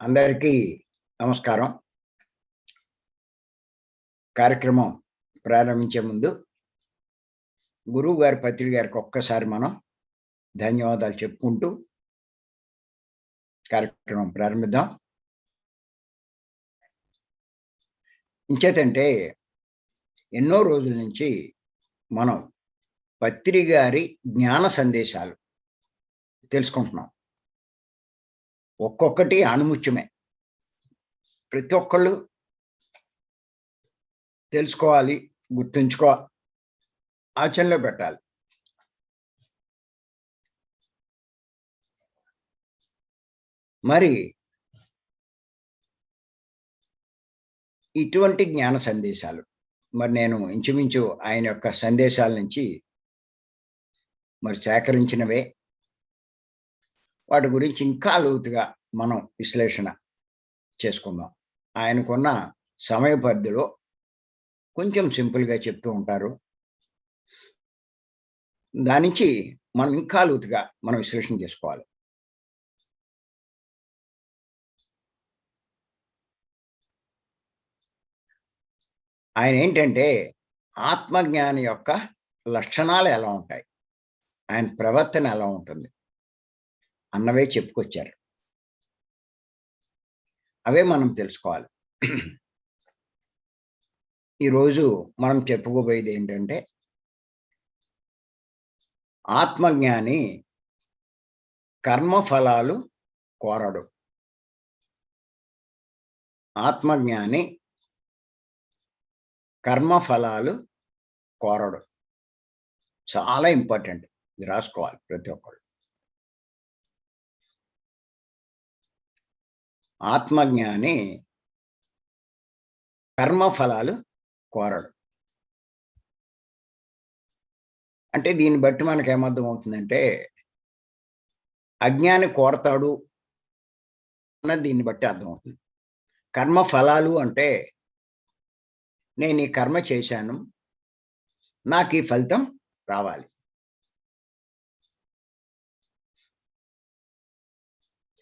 అందరికీ నమస్కారం. కార్యక్రమం ప్రారంభించే ముందు గురువు గారి పత్రిక గారికి ఒక్కసారి మనం ధన్యవాదాలు చెప్పుకుంటూ కార్యక్రమం ప్రారంభిద్దాం. ఇంచేతంటే ఎన్నో రోజుల నుంచి మనం పత్రిక గారి జ్ఞాన సందేశాలు తెలుసుకుంటున్నాం. ఒక్కొక్కటి అణుముత్యమే. ప్రతి ఒక్కళ్ళు తెలుసుకోవాలి, గుర్తుంచుకోవాలి, ఆచరణలో పెట్టాలి. మరి ఇటువంటి జ్ఞాన సందేశాలు మరి నేను ఇంచుమించు ఆయన యొక్క సందేశాల నుంచి మరి సేకరించినవే. వాటి గురించి ఇంకా లోతుగా మనం విశ్లేషణ చేసుకుందాం. ఆయనకున్న సమయ పరిధిలో కొంచెం సింపుల్గా చెప్తూ ఉంటారు. దాని నుంచి మనం ఇంకా లోతుగా మనం విశ్లేషణ చేసుకోవాలి. ఆయన ఏంటంటే ఆత్మజ్ఞాని యొక్క లక్షణాలు ఎలా ఉంటాయి, ఆయన ప్రవర్తన ఎలా ఉంటుంది అన్నవే చెప్పుకొచ్చారు. అవే మనం తెలుసుకోవాలి. ఈరోజు మనం చెప్పుకోబోయేది ఏంటంటే ఆత్మజ్ఞాని కర్మఫలాలు కోరడు. ఆత్మజ్ఞాని కర్మఫలాలు కోరడు. చాలా ఇంపార్టెంట్. ఇది రాసుకోవాలి ప్రతి ఒక్కళ్ళు. ఆత్మజ్ఞాని కర్మఫలాలు కోరడు. అంటే దీన్ని బట్టి మనకు ఏమర్థం అవుతుందంటే అజ్ఞాని కోరతాడు అన్నది దీన్ని బట్టి అర్థమవుతుంది. కర్మఫలాలు అంటే నేను ఈ కర్మ చేశాను, నాకు ఈ ఫలితం రావాలి.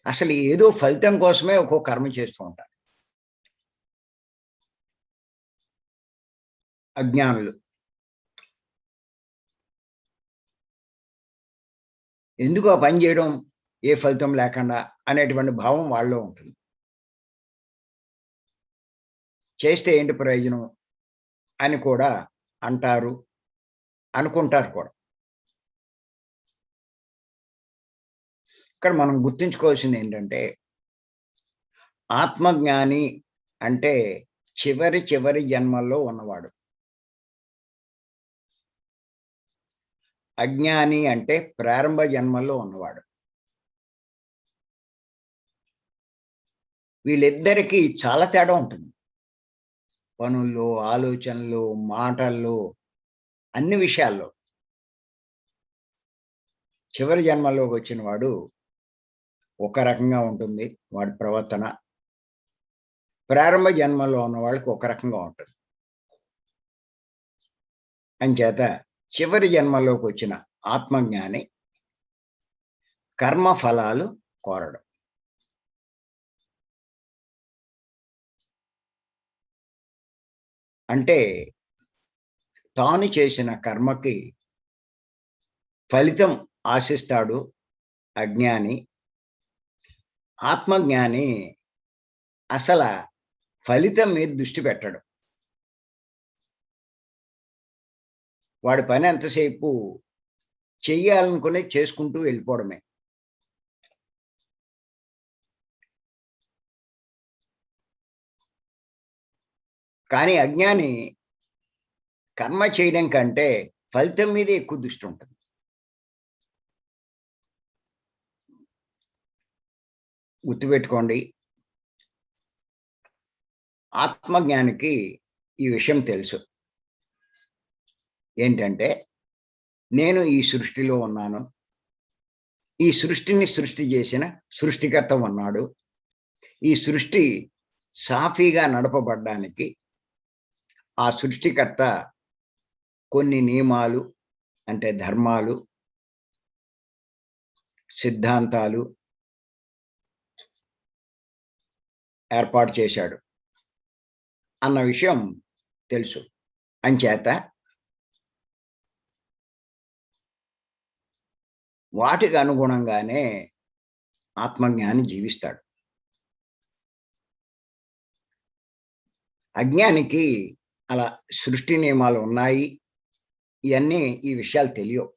అసలు ఏదో ఫలితం కోసమే ఒక్కో కర్మ చేస్తూ ఉంటారు అజ్ఞానులు. ఎందుకు ఆ పని చేయడం ఏ ఫలితం లేకుండా అనేటువంటి భావం వాళ్ళలో ఉంటుంది. చేస్తే ఏంటి ప్రయోజనం అని కూడా అంటారు, అనుకుంటారు కూడా. ఇక్కడ మనం గుర్తుంచుకోవాల్సింది ఏంటంటే ఆత్మజ్ఞాని అంటే చివరి జన్మల్లో ఉన్నవాడు. అజ్ఞాని అంటే ప్రారంభ జన్మల్లో ఉన్నవాడు. వీళ్ళిద్దరికీ చాలా తేడా ఉంటుంది. పనుల్లో, ఆలోచనలు, మాటల్లో, అన్ని విషయాల్లో. చివరి జన్మలోకి వచ్చిన వాడు ఒక రకంగా ఉంటుంది వాడి ప్రవర్తన. ప్రారంభ జన్మలో ఉన్న వాళ్ళకి ఒక రకంగా ఉంటుంది. అంచేత చివరి జన్మలోకి వచ్చిన ఆత్మజ్ఞాని కర్మ ఫలాలు కోరడు. అంటే తాను చేసిన కర్మకి ఫలితం ఆశిస్తాడు అజ్ఞాని. ఆత్మజ్ఞాని అసలు ఫలితం మీద దృష్టి పెట్టడు. వాడి పని ఎంతసేపు చెయ్యాలనుకునే చేసుకుంటూ వెళ్ళిపోవడమే. కానీ అజ్ఞాని కర్మ చేయడం కంటే ఫలితం మీదే ఎక్కువ దృష్టి ఉంటుంది. గుర్తుపెట్టుకోండి, ఆత్మజ్ఞానికి ఈ విషయం తెలుసు. ఏంటంటే నేను ఈ సృష్టిలో ఉన్నాను, ఈ సృష్టిని సృష్టి చేసిన సృష్టికర్త ఉన్నాడు. ఈ సృష్టి సాఫీగా నడపబడ్డానికి ఆ సృష్టికర్త కొన్ని నియమాలు అంటే ధర్మాలు, సిద్ధాంతాలు, ఏర్పాటు చేశాడు అన్న విషయం తెలుసు. అంచేత వాటికి అనుగుణంగానే ఆత్మజ్ఞాని జీవిస్తాడు. అజ్ఞానికి అలా సృష్టి నియమాలు ఉన్నాయి, ఇవన్నీ ఈ విషయాలు తెలియవు.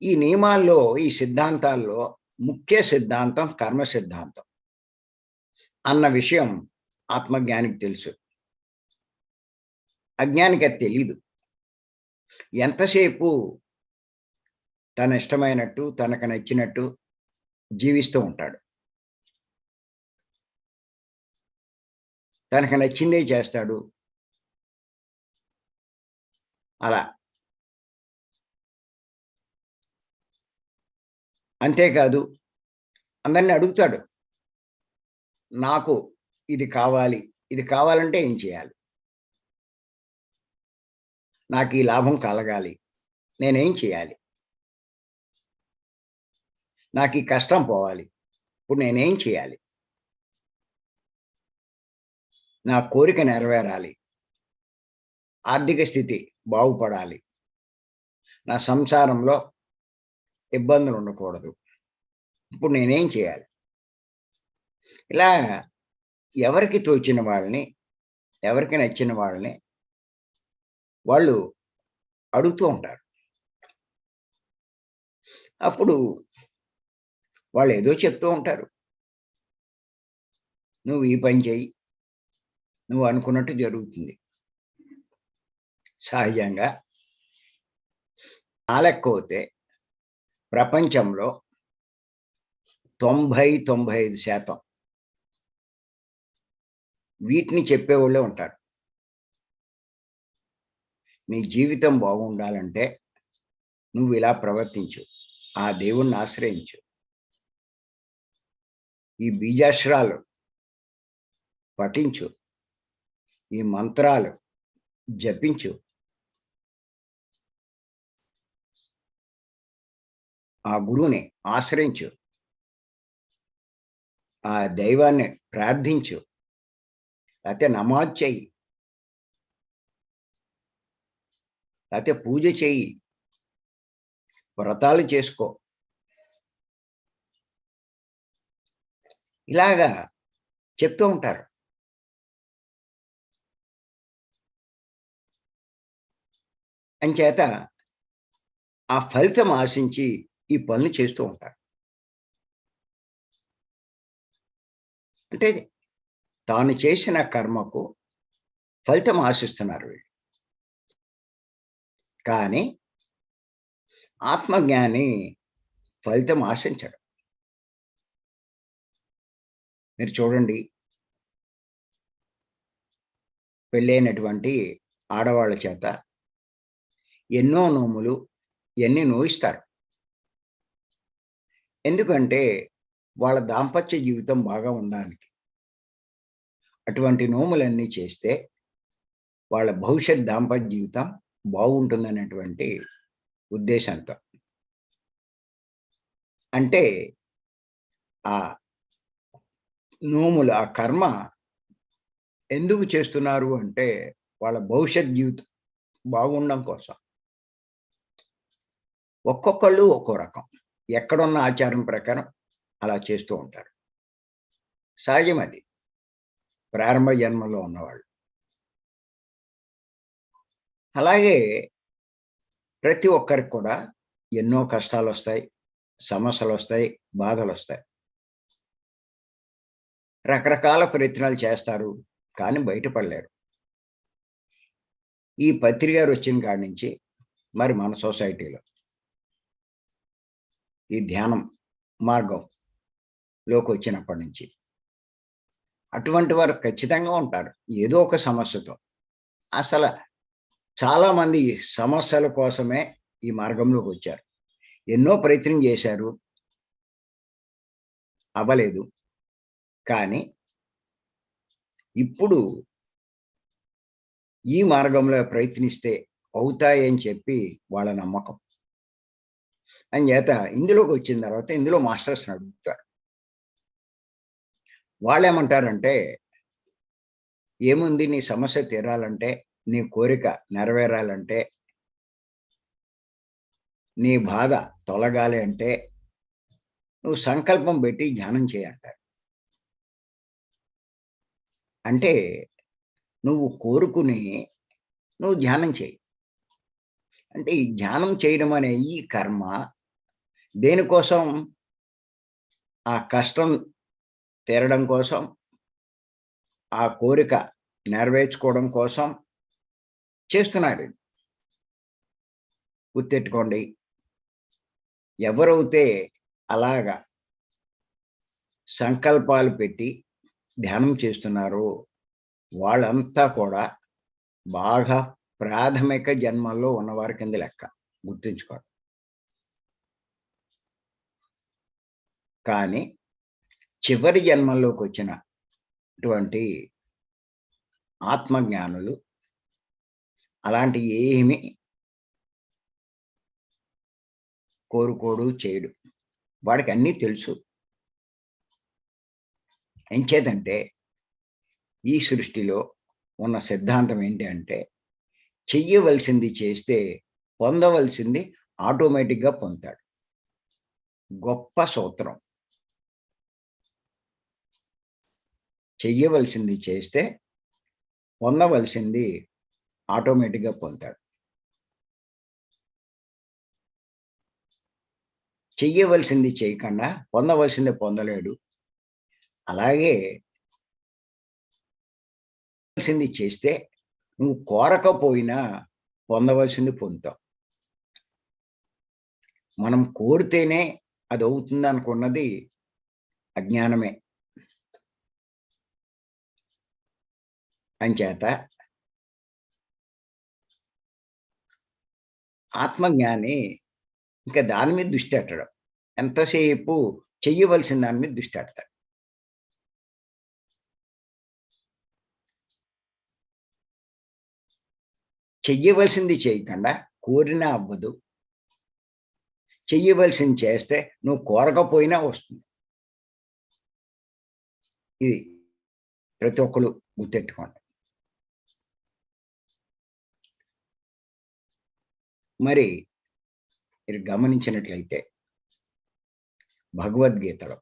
ఈ నియమాల్లో, ఈ సిద్ధాంతాల్లో ముఖ్య సిద్ధాంతం కర్మ సిద్ధాంతం అన్న విషయం ఆత్మజ్ఞానికి తెలుసు. అజ్ఞానికి అది తెలీదు. ఎంతసేపు తన ఇష్టమైనట్టు, తనకు నచ్చినట్టు జీవిస్తూ ఉంటాడు. తనకు నచ్చిందే చేస్తాడు. అలా అంతేకాదు, అందరిని అడుగుతాడు, నాకు ఇది కావాలి, ఇది కావాలంటే ఏం చేయాలి, నాకు ఈ లాభం కలగాలి, నేనేం చేయాలి, నాకు ఈ కష్టం పోవాలి, ఇప్పుడు నేనేం చేయాలి, నా కోరిక నెరవేరాలి, ఆర్థిక స్థితి బాగుపడాలి, నా సంసారంలో ఇబ్బందులు ఉండకూడదు, ఇప్పుడు నేనేం చేయాలి. ఇలా ఎవరికి తోచిన వాళ్ళని, ఎవరికి నచ్చిన వాళ్ళని వాళ్ళు అడుగుతూ ఉంటారు. అప్పుడు వాళ్ళు ఏదో చెప్తూ ఉంటారు. నువ్వు ఈ పని చెయ్యి, నువ్వు అనుకున్నట్టు జరుగుతుంది. సహజంగా ఆ లెక్క పోతే ప్రపంచంలో 90-95% వీటిని చెప్పేవాళ్ళే ఉంటారు. నీ జీవితం బాగుండాలంటే నువ్వు ఇలా ప్రవర్తించు, ఆ దేవుణ్ణి ఆశ్రయించు, ఈ బీజాక్షరాలు పఠించు, ఈ మంత్రాలు జపించు, ఆ గురువుని ఆశ్రయించు, ఆ దైవాన్ని ప్రార్థించు, లేకపోతే నమాజ్ చెయ్యి, లేకపోతే పూజ చెయ్యి, వ్రతాలు చేసుకో. ఇలాగా చెప్తూ ఉంటారు. అంచేత ఆ ఫలితం ఆశించి ఈ పనులు చేస్తూ ఉంటారు. అంటే తాను చేసిన కర్మకు ఫలితం ఆశిస్తున్నారు వీళ్ళు. కానీ ఆత్మజ్ఞాని ఫలితం ఆశించడు. మీరు చూడండి, పెళ్ళైనటువంటి ఆడవాళ్ళ చేత ఎన్నో నోములు ఎన్ని నోయిస్తారు. ఎందుకంటే వాళ్ళ దాంపత్య జీవితం బాగా ఉండడానికి. అటువంటి నోములన్నీ చేస్తే వాళ్ళ భవిష్యత్ దాంపత్య జీవితం బాగుంటుందనేటువంటి ఉద్దేశంతో. అంటే ఆ నోములు, ఆ కర్మ ఎందుకు చేస్తున్నారు అంటే వాళ్ళ భవిష్యత్ జీవితం బాగుండడం కోసం. ఒక్కొక్కళ్ళు ఒక్కో రకం, ఎక్కడున్న ఆచారం ప్రకారం అలా చేస్తూ ఉంటారు. సహజం అది, ప్రారంభ జన్మలో ఉన్నవాళ్ళు. అలాగే ప్రతి ఒక్కరికి కూడా ఎన్నో కష్టాలొస్తాయి, సమస్యలొస్తాయి, బాధలొస్తాయి. రకరకాల ప్రయత్నాలు చేస్తారు, కానీ బయటపడలేరు. ఈ పత్రి గారు వచ్చిన కాడి నుంచి మరి మన సొసైటీలో ఈ ధ్యానం మార్గంలోకి వచ్చినప్పటి నుంచి అటువంటి వారు ఖచ్చితంగా ఉంటారు ఏదో ఒక సమస్యతో. అసలు చాలామంది సమస్యల కోసమే ఈ మార్గంలోకి వచ్చారు. ఎన్నో ప్రయత్నం చేశారు, అవ్వలేదు. కానీ ఇప్పుడు ఈ మార్గంలో ప్రయత్నిస్తే అవుతాయని చెప్పి వాళ్ళ నమ్మకం. అంచేత ఇందులోకి వచ్చిన తర్వాత ఇందులో మాస్టర్స్ని అడుగుతారు. వాళ్ళేమంటారంటే, "ఏముంది నీ సమస్య తీరాలంటే, నీ కోరిక నెరవేరాలంటే, నీ బాధ తొలగాలి అంటే, నువ్వు సంకల్పం పెట్టి ధ్యానం చెయ్యి" అంటారు. అంటే నువ్వు కోరుకుని నువ్వు ధ్యానం చెయ్యి. అంటే ఈ ధ్యానం చేయడం అనే ఈ కర్మ దేనికోసం? ఆ కష్టం తీరడం కోసం, ఆ కోరిక నెరవేర్చుకోవడం కోసం చేస్తున్నారిది. గుర్తెట్టుకోండి. ఎవరైతే అలాగా సంకల్పాలు పెట్టి ధ్యానం చేస్తున్నారో వాళ్ళంతా కూడా బాగా ప్రాథమిక జన్మల్లో ఉన్నవారి కింద లెక్క. గుర్తుంచుకోండి. కానీ చివరి జన్మల్లోకొచ్చినటువంటి ఆత్మజ్ఞానులు అలాంటియి ఏమీ కోరుకోడు, చేయడు. వాడికి అన్నీ తెలుసు. ఎంచేతంటే ఈ సృష్టిలో ఉన్న సిద్ధాంతం ఏంటి అంటే, చెయ్యవలసింది చేస్తే పొందవలసింది ఆటోమేటిక్‌గా పొందుతాడు. గొప్ప సూత్రం. చెయ్యవలసింది చేస్తే పొందవలసింది ఆటోమేటిక్‌గా పొందుతాడు. చెయ్యవలసింది చేయకుండా పొందవలసింది పొందలేడు. అలాగే వలసింది చేస్తే నువ్వు కోరకపోయినా పొందవలసింది పొందుతావు. మనం కోరితేనే అదవుతుందనుకున్నది అజ్ఞానమే. అంచేత ఆత్మజ్ఞాని ఇంక దాని మీద దృష్టెట్టడు. ఎంతసేపు చెయ్యవలసిన దాని మీద దృష్టెడతాడు. చెయ్యవలసింది చేయకుండా కోరినా అవ్వదు. చెయ్యవలసింది చేస్తే నువ్వు కోరకపోయినా వస్తుంది. ఇది ప్రతి ఒక్కళ్ళు గుర్తెట్టుకోండి. మరి మీరు గమనించినట్లయితే భగవద్గీతలో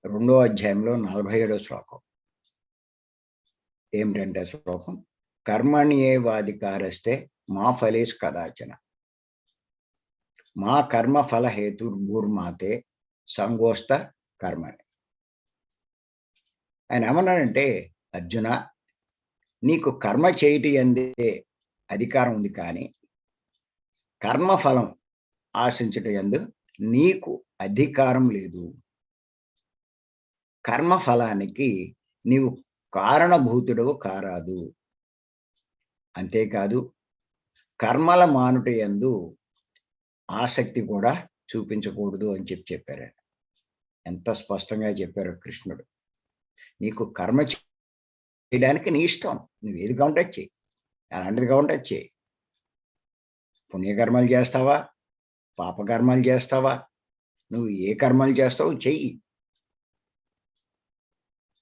2వ అధ్యాయంలో 47వ శ్లోకం. ఏమిటంటే శ్లోకం, కర్మణ్యేవాధికారస్తే మా ఫలేషు కదాచన. మా కర్మ ఫల హేతుర్భూర్మాతే సంగోస్త కర్మని. ఆయన ఏమన్నాడంటే, అర్జున నీకు కర్మ చేయటి యందే అధికారం ఉంది కానీ కర్మఫలం ఆశించుట యందు నీకు అధికారం లేదు. కర్మఫలానికి నీవు కారణభూతుడవు కారాదు. అంతేకాదు కర్మల మానుట యందు ఆసక్తి కూడా చూపించకూడదు అని చెప్పారండి. ఎంత స్పష్టంగా చెప్పారో కృష్ణుడు. నీకు కర్మ చేయడానికి నీ ఇష్టం. నువ్వేది కావాలంటే అది చెయ్యి. ఎలాంటిది కావాలంటే అది చెయ్యి. పుణ్యకర్మలు చేస్తావా? పాపకర్మలు చేస్తావా? నువ్వు ఏ కర్మలు చేస్తావో చెయ్యి.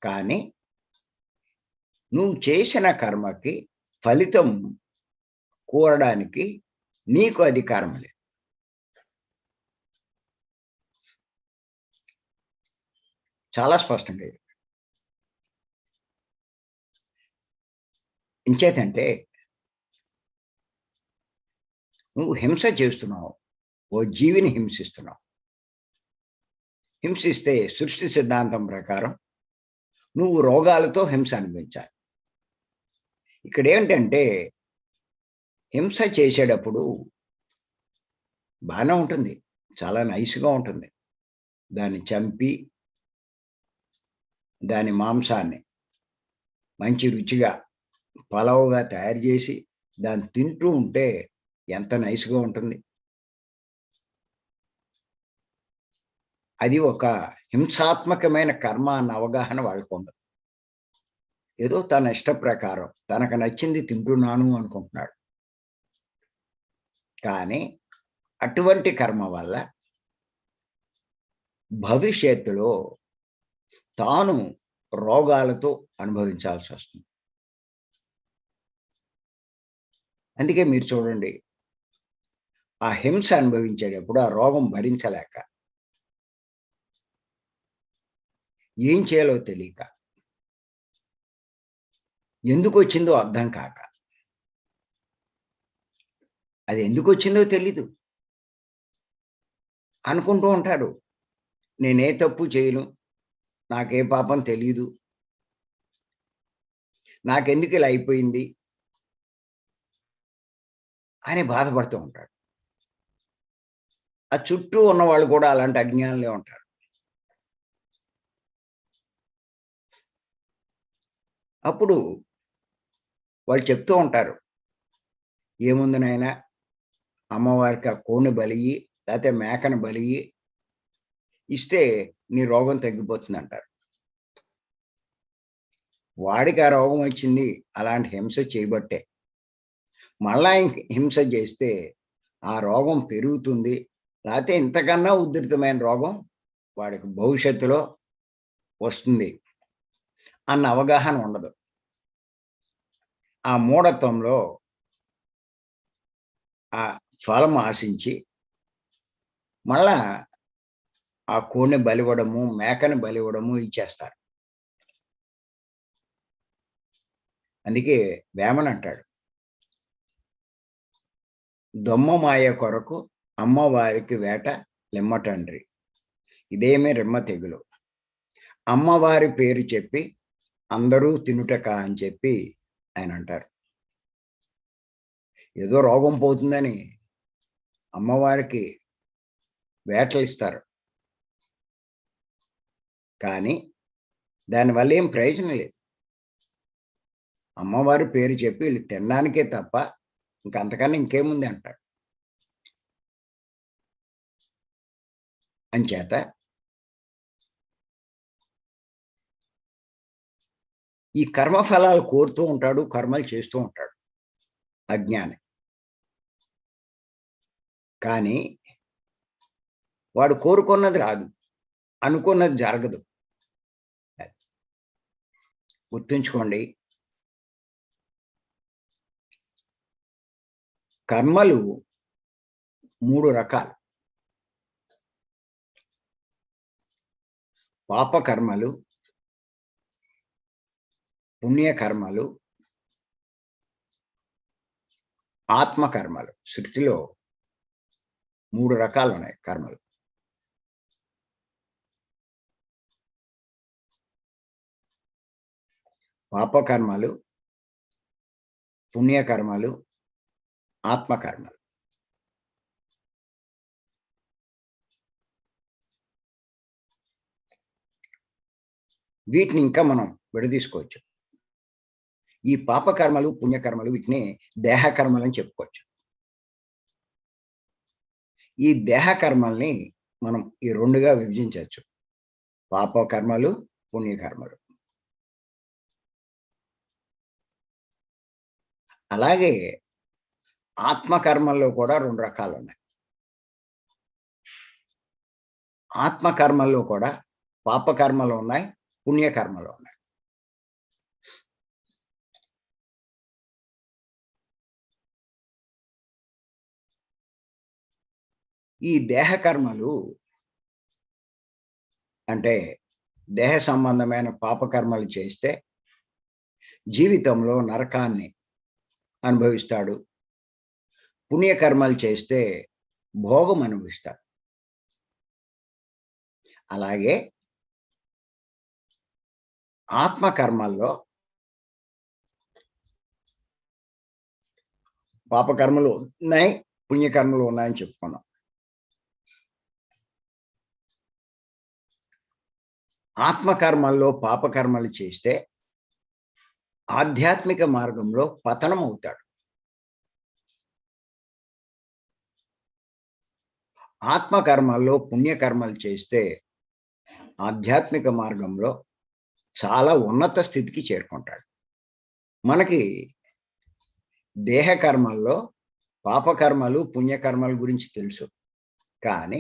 కానీ నువ్వు చేసిన కర్మకి ఫలితం కోరడానికి నీకు అధికారం లేదు. చాలా స్పష్టంగా చెప్పాడు. ఇంచేతంటే నువ్వు హింస చేస్తున్నావు. ఓ జీవిని హింసిస్తున్నావు. హింసిస్తే సృష్టి సిద్ధాంతం ప్రకారం నువ్వు రోగాలతో హింస అనిపించాలి. ఇక్కడేంటంటే హింస చేసేటప్పుడు బానే ఉంటుంది. చాలా నైస్‌గా ఉంటుంది. దాన్ని చంపి దాని మాంసాన్ని మంచి రుచిగా పలావుగా తయారు చేసి దాన్ని తింటూ ఉంటే ఎంత నైస్‌గా ఉంటుంది. అది ఒక హింసాత్మకమైన కర్మ అన్న అవగాహన వాళ్ళకుండదు. ఏదో తన ఇష్ట ప్రకారం తనకు నచ్చింది తింటున్నాను అనుకుంటున్నాడు. కానీ అటువంటి కర్మ వల్ల భవిష్యత్తులో తాను రోగాలతో అనుభవించాల్సి వస్తుంది. అందుకే మీరు చూడండి, ఆ హింస అనుభవించేటప్పుడు ఆ రోగం భరించలేక ఏం చేయాలో తెలియక, ఎందుకొచ్చిందో అర్థం కాక, అది ఎందుకొచ్చిందో తెలీదు అనుకుంటూ ఉంటారు. నేనే తప్పు చేయను. నాకే పాపం తెలీదు. నాకెందుకు ఇలా అయిపోయింది అని బాధపడుతూ ఉంటాడు. ఆ చుట్టూ ఉన్నవాళ్ళు కూడా అలాంటి అజ్ఞానులే ఉంటారు. అప్పుడు వాళ్ళు చెప్తూ ఉంటారు. "ఏముంది నాయనా, అమ్మవారికి ఆ కోడిని బలియ్యి, లేతే మేకను బలియ్యి ఇస్తే నీ రోగం తగ్గిపోతుందంటారు." వాడికి ఆ రోగం వచ్చింది అలాంటి హింస చేయబట్టే. మళ్ళా హింస చేస్తే ఆ రోగం పెరుగుతుంది. లేతే ఇంతకన్నా ఉధృతమైన రోగం వాడికి భవిష్యత్తులో వస్తుంది అన్న అవగాహన ఉండదు. ఆ మూఢత్వంలో ఆ ఫలం ఆశించి మళ్ళా ఆ కోడిని బలివ్వడము, మేకని బలివ్వడము ఇచ్చేస్తారు. అందుకే వేమన అంటాడు, "దొమ్మ మాయ కొరకు అమ్మవారికి వేట లెమ్మటండ్రి. ఇదేమి రెమ్మ తెగులు. అమ్మవారి పేరు చెప్పి అందరూ తినుటక" అని చెప్పి ఆయనంటారు. ఏదో రోగం పోతుందని అమ్మవారికి వేటలిస్తారు. కానీ దానివల్ల ఏం ప్రయోజనం లేదు. అమ్మవారి పేరు చెప్పి ఈళ్ళు తినడానికే తప్ప ఇంక అంతకన్నా ఇంకేముంది అంటాడు. అంచేత ఈ కర్మఫలాలు కోరుతూ ఉంటాడు. కర్మలు చేస్తూ ఉంటాడు అజ్ఞాని. కానీ వాడు కోరుకున్నది రాదు. అనుకున్నది జరగదు. అది గుర్తుంచుకోండి. కర్మలు 3 రకాలు. పాపకర్మలు, పుణ్యకర్మలు, ఆత్మకర్మలు. సృష్టిలో 3 రకాలున్నాయి కర్మలు. పాపకర్మలు, పుణ్యకర్మలు, ఆత్మకర్మలు. వీటిని ఇంకా మనం విడదీసుకోవచ్చు. ఈ పాపకర్మలు, పుణ్యకర్మలు వీటిని దేహకర్మలని చెప్పుకోవచ్చు. ఈ దేహకర్మల్ని మనం ఈ 2గా విభజించొచ్చు. పాపకర్మలు, పుణ్యకర్మలు. అలాగే ఆత్మకర్మల్లో కూడా 2 రకాలున్నాయి. ఆత్మకర్మల్లో కూడా పాపకర్మలున్నాయి, పుణ్యకర్మలున్నాయి. ఈ దేహకర్మలు అంటే దేహ సంబంధమైన పాపకర్మలు చేస్తే జీవితంలో నరకాన్ని అనుభవిస్తాడు. పుణ్యకర్మలు చేస్తే భోగం అనుభవిస్తాడు. అలాగే ఆత్మకర్మల్లో పాపకర్మలు ఉన్నాయి, పుణ్యకర్మలు ఉన్నాయని చెప్పుకున్నాం. ఆత్మకర్మల్లో పాపకర్మలు చేస్తే ఆధ్యాత్మిక మార్గంలో పతనం అవుతాడు. ఆత్మకర్మల్లో పుణ్యకర్మలు చేస్తే ఆధ్యాత్మిక మార్గంలో చాలా ఉన్నత స్థితికి చేరుకుంటాడు. మనకి దేహ కర్మల్లో పాపకర్మలు, పుణ్యకర్మల గురించి తెలుసు. కానీ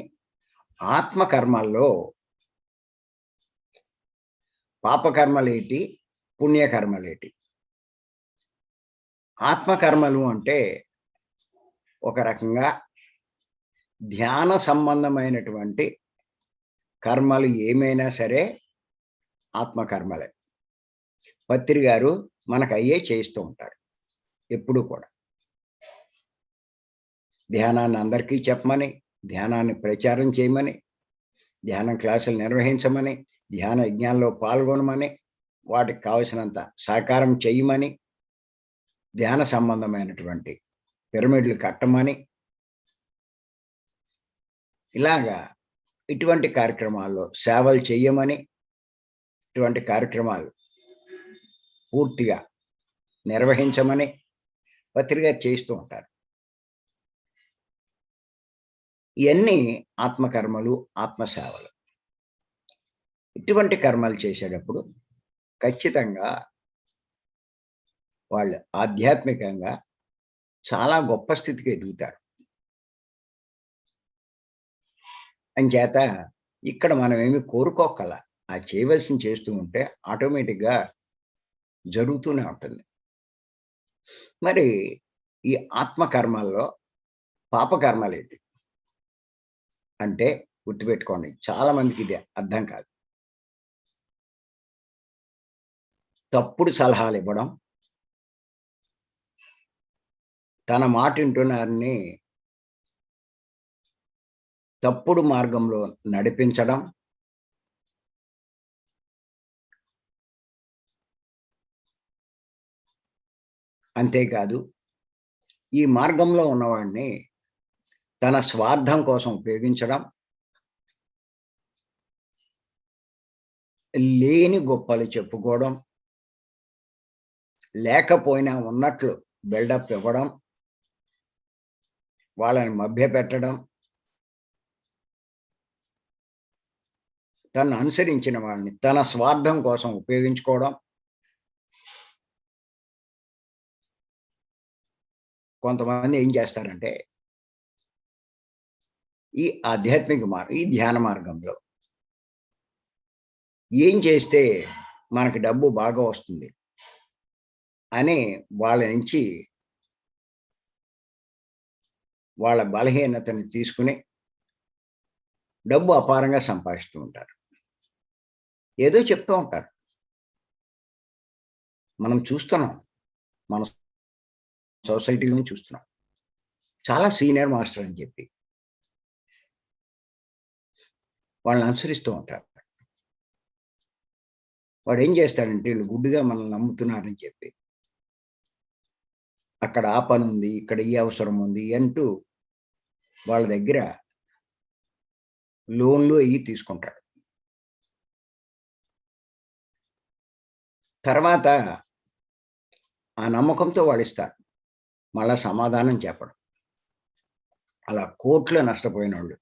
ఆత్మకర్మల్లో పాపకర్మలేటి, పుణ్యకర్మలేటి. ఆత్మకర్మలు అంటే ఒక రకంగా ధ్యాన సంబంధమైనటువంటి కర్మలు ఏమైనా సరే ఆత్మకర్మలే. పత్రి గారు మనకు అయ్యే చేయిస్తూ ఉంటారు ఎప్పుడు కూడా. ధ్యానాన్ని అందరికీ చెప్పమని, ధ్యానాన్ని ప్రచారం చేయమని, ధ్యానం క్లాసులు నిర్వహించమని, ధ్యాన యజ్ఞాల్లో పాల్గొనమని, వాటికి కావలసినంత సహకారం చేయమని, ధ్యాన సంబంధమైనటువంటి పిరమిడ్లు కట్టమని, ఇలాగా ఇటువంటి కార్యక్రమాల్లో సేవలు చెయ్యమని, ఇటువంటి కార్యక్రమాలు పూర్తిగా నిర్వహించమని పత్రిక చేస్తూ ఉంటారు. ఇవన్నీ ఆత్మకర్మలు, ఆత్మసేవలు. ఇటువంటి కర్మలు చేసేటప్పుడు ఖచ్చితంగా వాళ్ళు ఆధ్యాత్మికంగా చాలా గొప్ప స్థితికి ఎదుగుతారు. అంచేత ఇక్కడ మనం ఏమి కోరుకోకల, ఆ చేయవలసింది చేస్తూ ఉంటే ఆటోమేటిక్గా జరుగుతూనే ఉంటుంది. మరి ఈ ఆత్మకర్మల్లో పాపకర్మలేంటి అంటే గుర్తుపెట్టుకోండి, చాలా మందికి ఇది అర్థం కాదు. తప్పుడు సలహాలు ఇవ్వడం, తన మాట వింటున్నారని తప్పుడు మార్గంలో నడిపించడం, అంతేకాదు ఈ మార్గంలో ఉన్నవాడిని తన స్వార్థం కోసం ఉపయోగించడం, లేని గొప్పలు చెప్పుకోవడం, లేకపోయినా ఉన్నట్లు బిల్డప్ ఇవ్వడం, వాళ్ళని మభ్యపెట్టడం, తను అనుసరించిన వాళ్ళని తన స్వార్థం కోసం ఉపయోగించుకోవడం. కొంతమంది ఏం చేస్తారంటే ఈ ఆధ్యాత్మిక మార్గం, ఈ ధ్యాన మార్గంలో ఏం చేస్తే మనకి డబ్బు బాగా వస్తుంది అని వాళ్ళ నుంచి వాళ్ళ బలహీనతని తీసుకుని డబ్బు అపారంగా సంపాదిస్తూ ఉంటారు. ఏదో చెప్తూ ఉంటారు. మనం చూస్తున్నాం, మన సొసైటీలో చూస్తున్నాం. చాలా సీనియర్ మాస్టర్ అని చెప్పి వాళ్ళని అనుసరిస్తూ ఉంటారు. వాడు ఏం చేస్తాడంటే వీళ్ళు గుడ్డిగా మనల్ని నమ్ముతున్నారని చెప్పి అక్కడ ఆ పని ఉంది, ఇక్కడ ఈ అవసరం ఉంది అంటూ వాళ్ళ దగ్గర లోన్లు అయ్యి తీసుకుంటాడు. తర్వాత ఆ నమ్మకంతో వాళ్ళు ఇస్తారు, మళ్ళా సమాధానం చెప్పడం. అలా కోట్లు నష్టపోయిన వాళ్ళు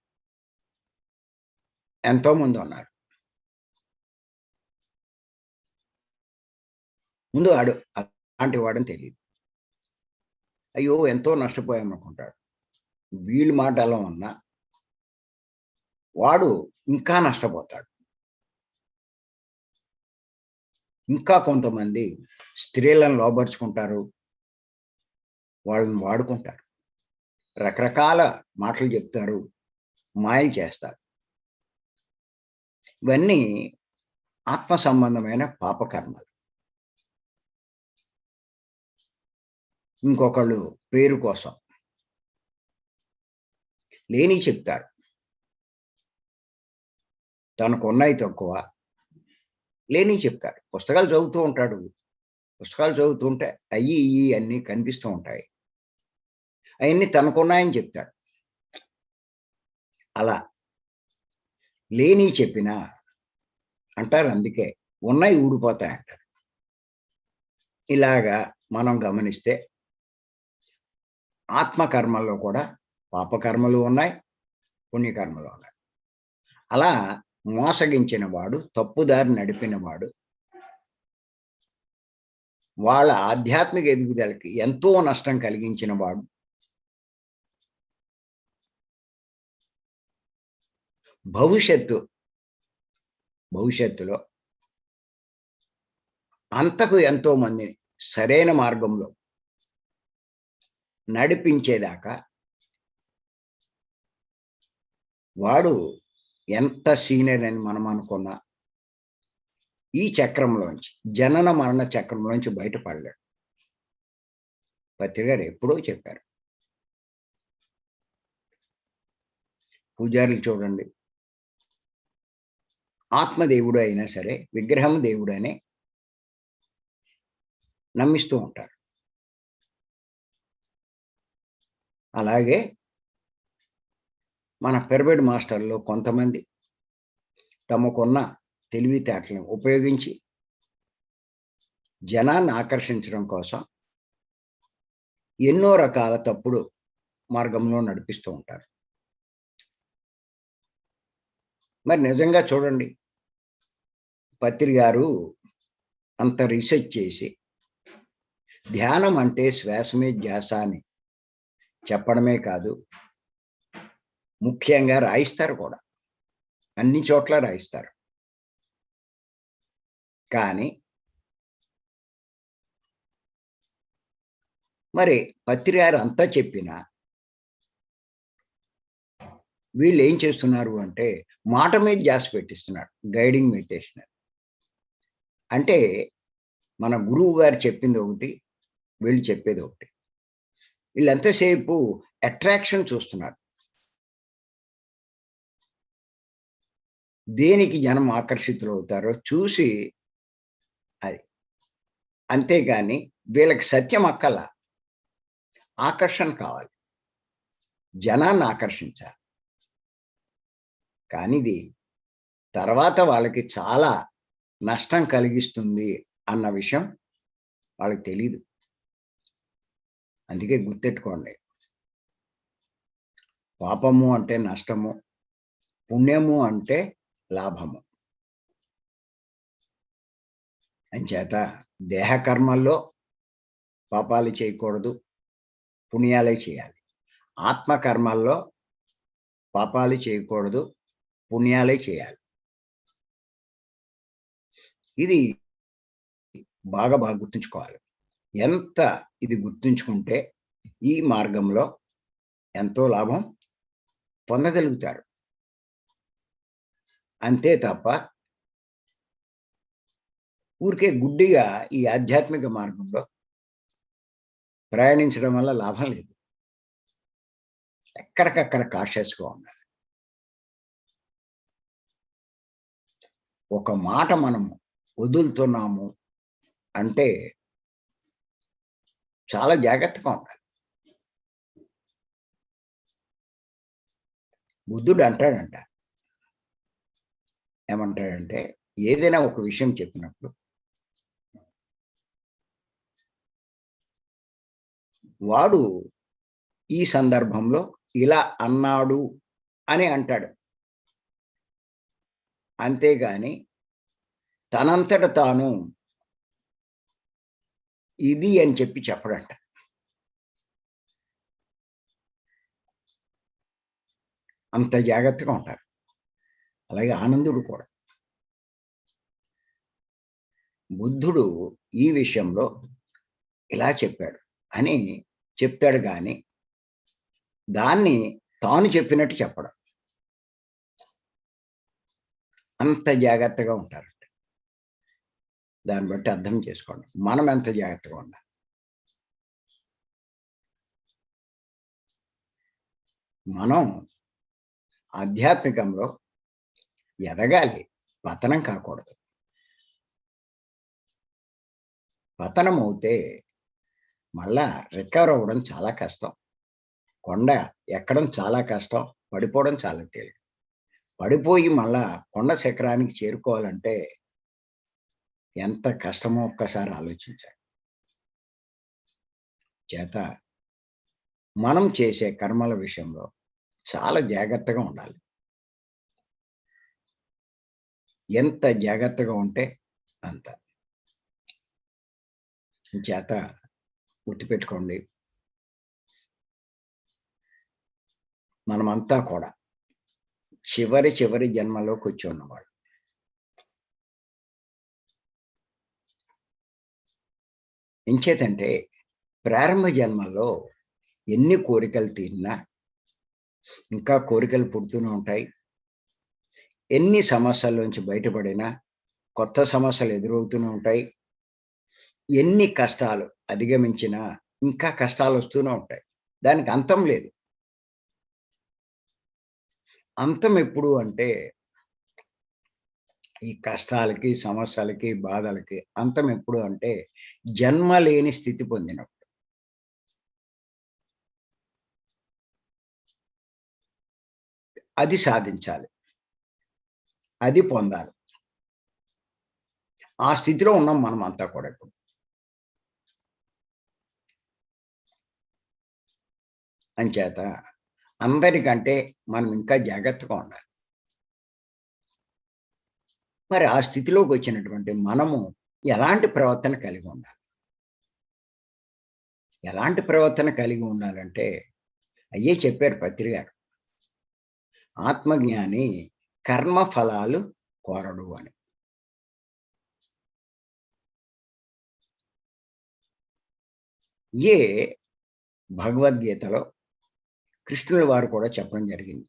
ఎంతో మంది ఉన్నారు. ముందు వాడు అలాంటి వాడని తెలియదు. అయ్యో ఎంతో నష్టపోయామనుకుంటాడు. వీళ్ళ మాట అలా ఉన్నా వాడు ఇంకా నష్టపోతాడు. ఇంకా కొంతమంది స్త్రీలను లోబరుచుకుంటారు, వాళ్ళని వాడుకుంటారు, రకరకాల మాటలు చెప్తారు, మాయలు చేస్తారు. ఇవన్నీ ఆత్మ సంబంధమైన పాపకర్మలు. ఇంకొకళ్ళు పేరు కోసం లేని చెప్తారు. తనకున్నాయి తక్కువ, లేని చెప్తారు. పుస్తకాలు చదువుతూ ఉంటాడు. పుస్తకాలు చదువుతుంటే అయ్యి ఇయ్యి అన్నీ కనిపిస్తూ ఉంటాయి. అవన్నీ తనకున్నాయని చెప్తాడు. అలా లేని చెప్పినా అంటారు, అందుకే ఉన్నాయి ఊడిపోతాయి అంటారు. ఇలాగా మనం గమనిస్తే ఆత్మకర్మల్లో కూడా పాపకర్మలు ఉన్నాయి, పుణ్యకర్మలు ఉన్నాయి. అలా మోసగించిన వాడు, తప్పుదారి నడిపిన వాడు వాళ్ళ ఆధ్యాత్మిక ఎదుగుదలకి ఎంతో నష్టం కలిగించిన వాడు భవిష్యత్తులో అంతకు ఎంతో మందిని సరైన మార్గంలో నడిపించేదాకా వాడు ఎంత సీనియర్ అని మనం అనుకున్నా ఈ చక్రంలోంచి, జనన మరణ చక్రంలోంచి బయటపడలేడు. పత్రి గారు ఎప్పుడో చెప్పారు. పూజారులు చూడండి, ఆత్మదేవుడు అయినా సరే విగ్రహం దేవుడని నమ్మిస్తూ ఉంటారు. అలాగే మన పిరమిడ్ మాస్టర్లు కొంతమంది తమకున్న తెలివితేటలను ఉపయోగించి జనాన్ని ఆకర్షించడం కోసం ఎన్నో రకాల తప్పుడు మార్గంలో నడిపిస్తూ ఉంటారు. మరి నిజంగా చూడండి, పత్రి గారు అంత రీసెర్చ్ చేసి ధ్యానం అంటే శ్వాసమే ధ్యాస అని చెప్పడమే కాదు, ముఖ్యంగా రాయిస్తారు కూడా, అన్ని చోట్ల రాయిస్తారు. కానీ మరి పత్రి గారు అంతా చెప్పినా వీళ్ళు ఏం చేస్తున్నారు అంటే మాట మీద ధ్యాస పెట్టిస్తున్నారు, గైడింగ్ మెడిటేషన్. అంటే మన గురువు గారు చెప్పింది ఒకటి, వీళ్ళు చెప్పేది ఒకటి. వీళ్ళు ఎంతసేపు అట్రాక్షన్ చూస్తున్నారు, దేనికి జనం ఆకర్షితులు అవుతారో చూసి అది. అంతేగాని వీళ్ళకి సత్యం అక్కల, ఆకర్షణ కావాలి, జనాన్ని ఆకర్షించాలి. కానీ ఇది తర్వాత వాళ్ళకి చాలా నష్టం కలిగిస్తుంది అన్న విషయం వాళ్ళకి తెలీదు. అందుకే గుర్తెట్టుకోండి, పాపము అంటే నష్టము, పుణ్యము అంటే లాభము. అంచేత దేహ కర్మల్లో పాపాలు చేయకూడదు, పుణ్యాలే చేయాలి. ఆత్మకర్మల్లో పాపాలు చేయకూడదు, పుణ్యాలే చేయాలి. ఇది బాగా గుర్తుంచుకోవాలి. ఎంత ఇది గుర్తుంచుకుంటే ఈ మార్గంలో ఎంతో లాభం పొందగలుగుతారు. అంతే తప్ప ఊరికే గుడ్డిగా ఈ ఆధ్యాత్మిక మార్గంలో ప్రయాణించడం వల్ల లాభం లేదు. ఎక్కడికక్కడ కాషియస్‌గా ఉండాలి. ఒక మాట మనము వదులుతున్నాము అంటే చాలా జాగ్రత్తగా ఉండాలి. బుద్ధుడు అంటాడంట, ఏమంటాడంటే ఏదైనా ఒక విషయం చెప్పినప్పుడు వాడు ఈ సందర్భంలో ఇలా అన్నాడు అని అంటాడు. అంతేగాని తనంతట తాను ఇది అని చెప్పి చెప్పడంట. అంత జాగ్రత్తగా ఉంటారు. అలాగే ఆనందుడు కూడా. బుద్ధుడు ఈ విషయంలో ఇలా చెప్పాడు అని చెప్తాడు గాని దాన్ని తాను చెప్పినట్టు చెప్పడం. అంత జాగ్రత్తగా ఉంటారంట. దాన్ని బట్టి అర్థం చేసుకోండి మనం ఎంత జాగ్రత్తగా ఉండాలి. మనం ఆధ్యాత్మికంలో ఎదగాలి, పతనం కాకూడదు. పతనం అవుతే మళ్ళా రికవర్ అవ్వడం చాలా కష్టం. కొండ ఎక్కడం చాలా కష్టం, పడిపోవడం చాలా తేలిక. పడిపోయి మళ్ళా కొండ శిఖరానికి చేరుకోవాలంటే ఎంత కష్టమో ఒక్కసారి ఆలోచించండి. చేత మనం చేసే కర్మల విషయంలో చాలా జాగ్రత్తగా ఉండాలి. ఎంత జాగ్రత్తగా ఉంటే అంత. చేత గుర్తుపెట్టుకోండి, మనమంతా కూడా చివరి జన్మలోకి వచ్చి ఉన్నవాళ్ళు. ఎంచేతంటే ప్రారంభ జన్మల్లో ఎన్ని కోరికలు తీరినా ఇంకా కోరికలు పుడుతూనే ఉంటాయి. ఎన్ని సమస్యల్లోంచి బయటపడినా కొత్త సమస్యలు ఎదురవుతూనే ఉంటాయి. ఎన్ని కష్టాలు అధిగమించినా ఇంకా కష్టాలొస్తూనే ఉంటాయి. దానికి అంతం లేదు. అంతం ఎప్పుడు అంటే ఈ కష్టాలకి, సమస్యలకి, బాధలకి అంతం ఎప్పుడు అంటే జన్మ లేని స్థితి పొందినప్పుడు. అది సాధించాలి. అది పొందాలి. ఆ స్థితిలో ఉన్నాం మనమంతా కూడా ఇప్పుడు. అంచేత అందరికంటే మనం ఇంకా జాగ్రత్తగా ఉండాలి. మరి ఆ స్థితిలోకొచ్చినటువంటి మనము ఎలాంటి ప్రవర్తన కలిగి ఉండాలి? ఎలాంటి ప్రవర్తన కలిగి ఉండాలంటే అయ్యే చెప్పారు పత్రి గారు. ఆత్మజ్ఞాని కర్మ ఫలాలు కోరడు అని. ఏ భగవద్గీతలో కృష్ణుల వారు కూడా చెప్పడం జరిగింది.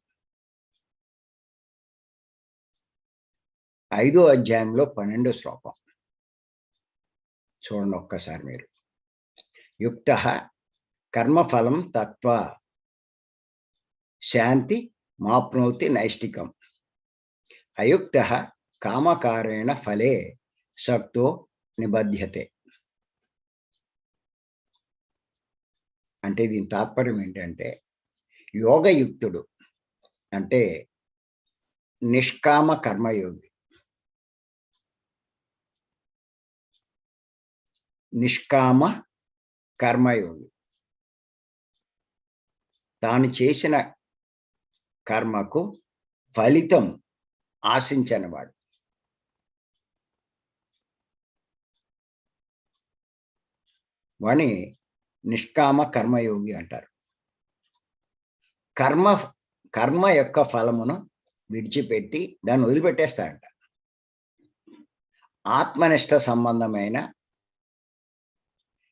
5వ అధ్యాయంలో 12వ శ్లోకం. చూడండి ఒక్కసారి మీరు. యుక్తః కర్మఫలం త్యక్త్వా శాంతి మాప్నోతి నైష్టికం. అయుక్తః కామకారేణ ఫలే సక్తో నిబధ్యతే. అంటే దీని తాత్పర్యం ఏంటంటే యోగయుక్తుడు అంటే నిష్కామ కర్మయోగి. నిష్కామ కర్మయోగి. తాను చేసిన కర్మకు ఫలితం ఆశించనివాడు. వాని నిష్కామ కర్మయోగి అంటారు. కర్మ కర్మ యొక్క ఫలమును విడిచిపెట్టి దాన్ని వదిలిపెట్టేస్తాడంట. ఆత్మనిష్ట సంబంధమైన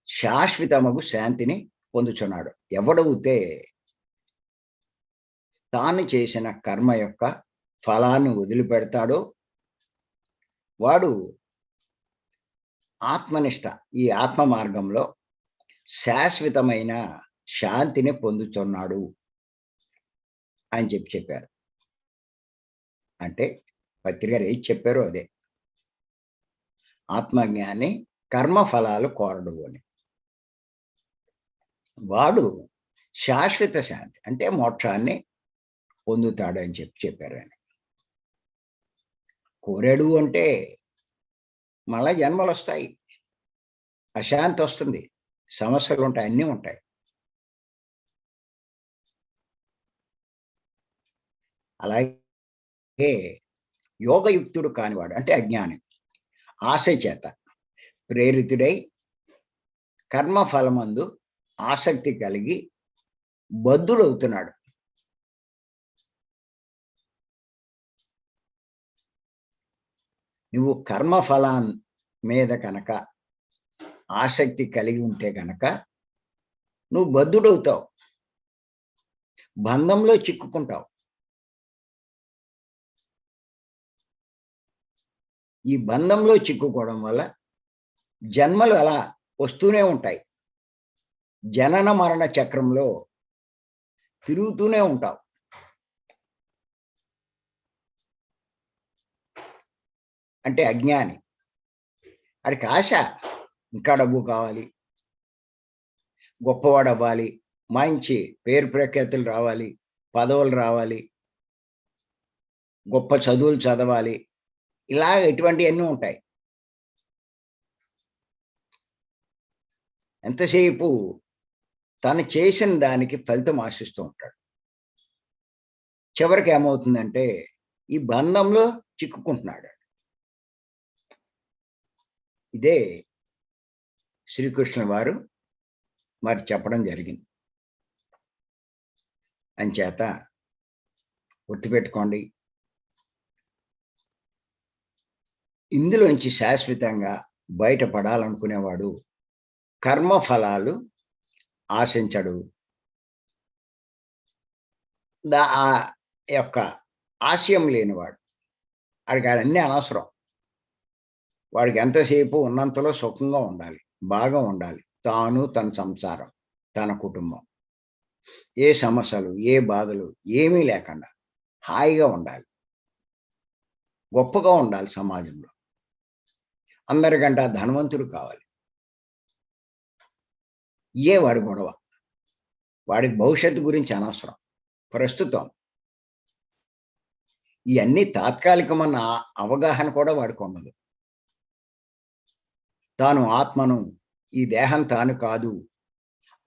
శాశ్వతమగు శాంతిని పొందుచున్నాడు. ఎవడైతే తాను చేసిన కర్మ యొక్క ఫలాన్ని వదిలిపెడతాడో వాడు ఆత్మనిష్ట ఈ ఆత్మ మార్గంలో శాశ్వతమైన శాంతిని పొందుతున్నాడు అని చెప్పారు. అంటే పత్రి గారు ఏది చెప్పారో అదే. ఆత్మజ్ఞాని కర్మ ఫలాలు కోరడు అని. వాడు శాశ్వత శాంతి అంటే మోక్షాన్ని పొందుతాడు అని చెప్పారు ఆయన. కోరాడు అంటే మళ్ళా జన్మలు వస్తాయి, అశాంతి వస్తుంది, సమస్యలు ఉంటాయి, అన్నీ ఉంటాయి. అలాగే యోగయుక్తుడు కానివాడు అంటే అజ్ఞాని ఆశ చేత ప్రేరితుడై కర్మ ఫలమందు ఆసక్తి కలిగి బద్ధుడవుతున్నాడు. నువ్వు కర్మ ఫలం మీద కనుక ఆసక్తి కలిగి ఉంటే కనుక నువ్వు బద్ధుడవుతావు, బంధంలో చిక్కుకుంటావు. ఈ బంధంలో చిక్కుకోవడం వల్ల జన్మలు అలా వస్తూనే ఉంటాయి. జనన మరణ చక్రంలో తిరుగుతూనే ఉంటావు. అంటే అజ్ఞాని. వాడికి ఆశ, ఇంకా డబ్బు కావాలి, గొప్పవాడు అవ్వాలి, మంచి పేరు ప్రఖ్యాతులు రావాలి, పదవులు రావాలి, గొప్ప చదువులు చదవాలి, ఇలా ఇటువంటివన్నీ ఉంటాయి. ఎంతసేపు తను చేసిన దానికి ఫలితం ఆశిస్తూ ఉంటాడు. చివరికి ఏమవుతుందంటే ఈ బంధంలో చిక్కుకుంటున్నాడు. ఇదే శ్రీకృష్ణుల వారు మరి చెప్పడం జరిగింది. అంచేత గుర్తుపెట్టుకోండి, ఇందులోంచి శాశ్వతంగా బయటపడాలనుకునేవాడు కర్మ ఫలాలు ఆశించడు. ఆ యొక్క ఆశయం లేనివాడు. వాడికి అన్నీ అనవసరం. వాడికి ఎంతసేపు ఉన్నంతలో సుఖంగా ఉండాలి. బాగా ఉండాలి. తాను, తన సంసారం, తన కుటుంబం. ఏ సమస్యలు, ఏ బాధలు ఏమీ లేకుండా హాయిగా ఉండాలి. గొప్పగా ఉండాలి సమాజంలో. అందరికంటే ధనవంతుడు కావాలి. ఇయ్యే వాడి గొడవ. వాడికి భవిష్యత్తు గురించి అనవసరం. ప్రస్తుతం ఇయన్నీ తాత్కాలికమన్న అవగాహన కూడా వాడికుండదు. తాను ఆత్మను, ఈ దేహం తాను కాదు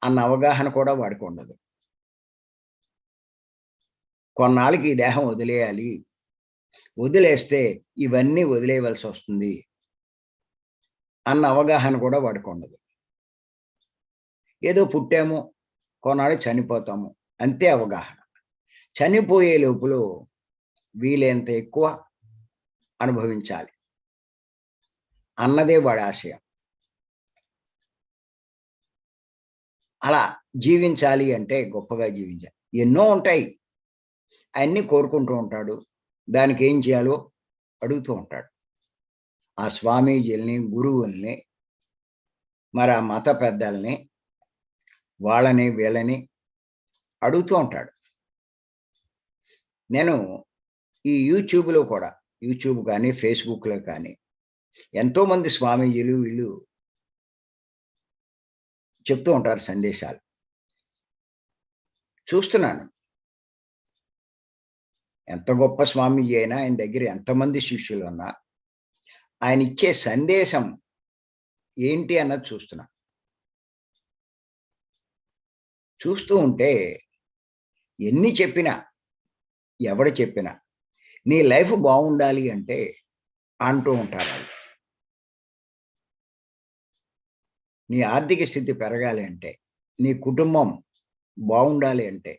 అన్న అవగాహన కూడా వాడికుండదు. కొన్నాళ్ళకి ఈ దేహం వదిలేయాలి. వదిలేస్తే ఇవన్నీ వదిలేయవలసొస్తుంది అన్న అవగాహన కూడా వాడికుండదు. ఏదో పుట్టాము, కొన్నాళ్ళు చనిపోతాము. అంతే అవగాహన. చనిపోయే లోపులో వీలైనంత ఎక్కువ అనుభవించాలి అన్నదే వాడి ఆశయం. అలా జీవించాలి అంటే గొప్పగా జీవించాలి. ఎన్నో ఉంటాయి. అన్నీ కోరుకుంటూ ఉంటాడు. దానికి ఏం చేయాలో అడుగుతూ ఉంటాడు. ఆ స్వామీజీలని, గురువుల్ని, మరి ఆ మత పెద్దల్ని, వాళ్ళని, వీళ్ళని అడుగుతూ ఉంటాడు. నేను ఈ యూట్యూబ్‌లో కూడా, యూట్యూబ్ కానీ, ఫేస్‌బుక్‌లో కానీ ఎంతోమంది స్వామీజీలు వీళ్ళు చెప్తూ ఉంటారు సందేశాలు. చూస్తున్నాను. ఎంత గొప్ప స్వామీజీ అయినా, ఆయన దగ్గర ఎంతమంది శిష్యులున్నా, ఆయనిచ్చే సందేశం ఏంటి అన్నది చూస్తున్నా. చూస్తూ ఉంటే ఎన్ని చెప్పినా, ఎవడు చెప్పినా, నీ లైఫ్ బావుండాలి అంటే అంటూ ఉంటారాళ్ళు. నీ ఆర్థిక స్థితి పెరగాలి అంటే, నీ కుటుంబం బావుండాలి అంటే,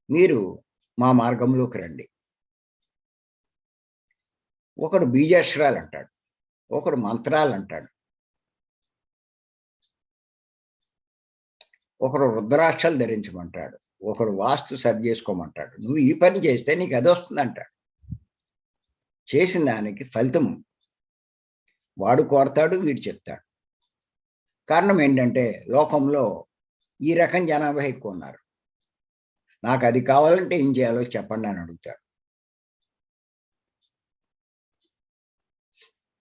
మీరు మా మార్గంలోకి రండి. ఒకడు బీజాక్షరాలంటాడు. ఒకడు మంత్రాలంటాడు. ఒకడు రుద్రాక్షలు ధరించమంటాడు. ఒకడు వాస్తు సరి చేసుకోమంటాడు. నువ్వు ఈ పని చేస్తే నీకు అదొస్తుందంటాడు. చేసిన దానికి ఫలితం వాడు కోరతాడు, వీడు చెప్తాడు. కారణం ఏంటంటే లోకంలో ఈ రకం జనాభా ఎక్కువున్నారు. నాకది కావాలంటే ఏం చేయాలో చెప్పండి అని అడుగుతాడు.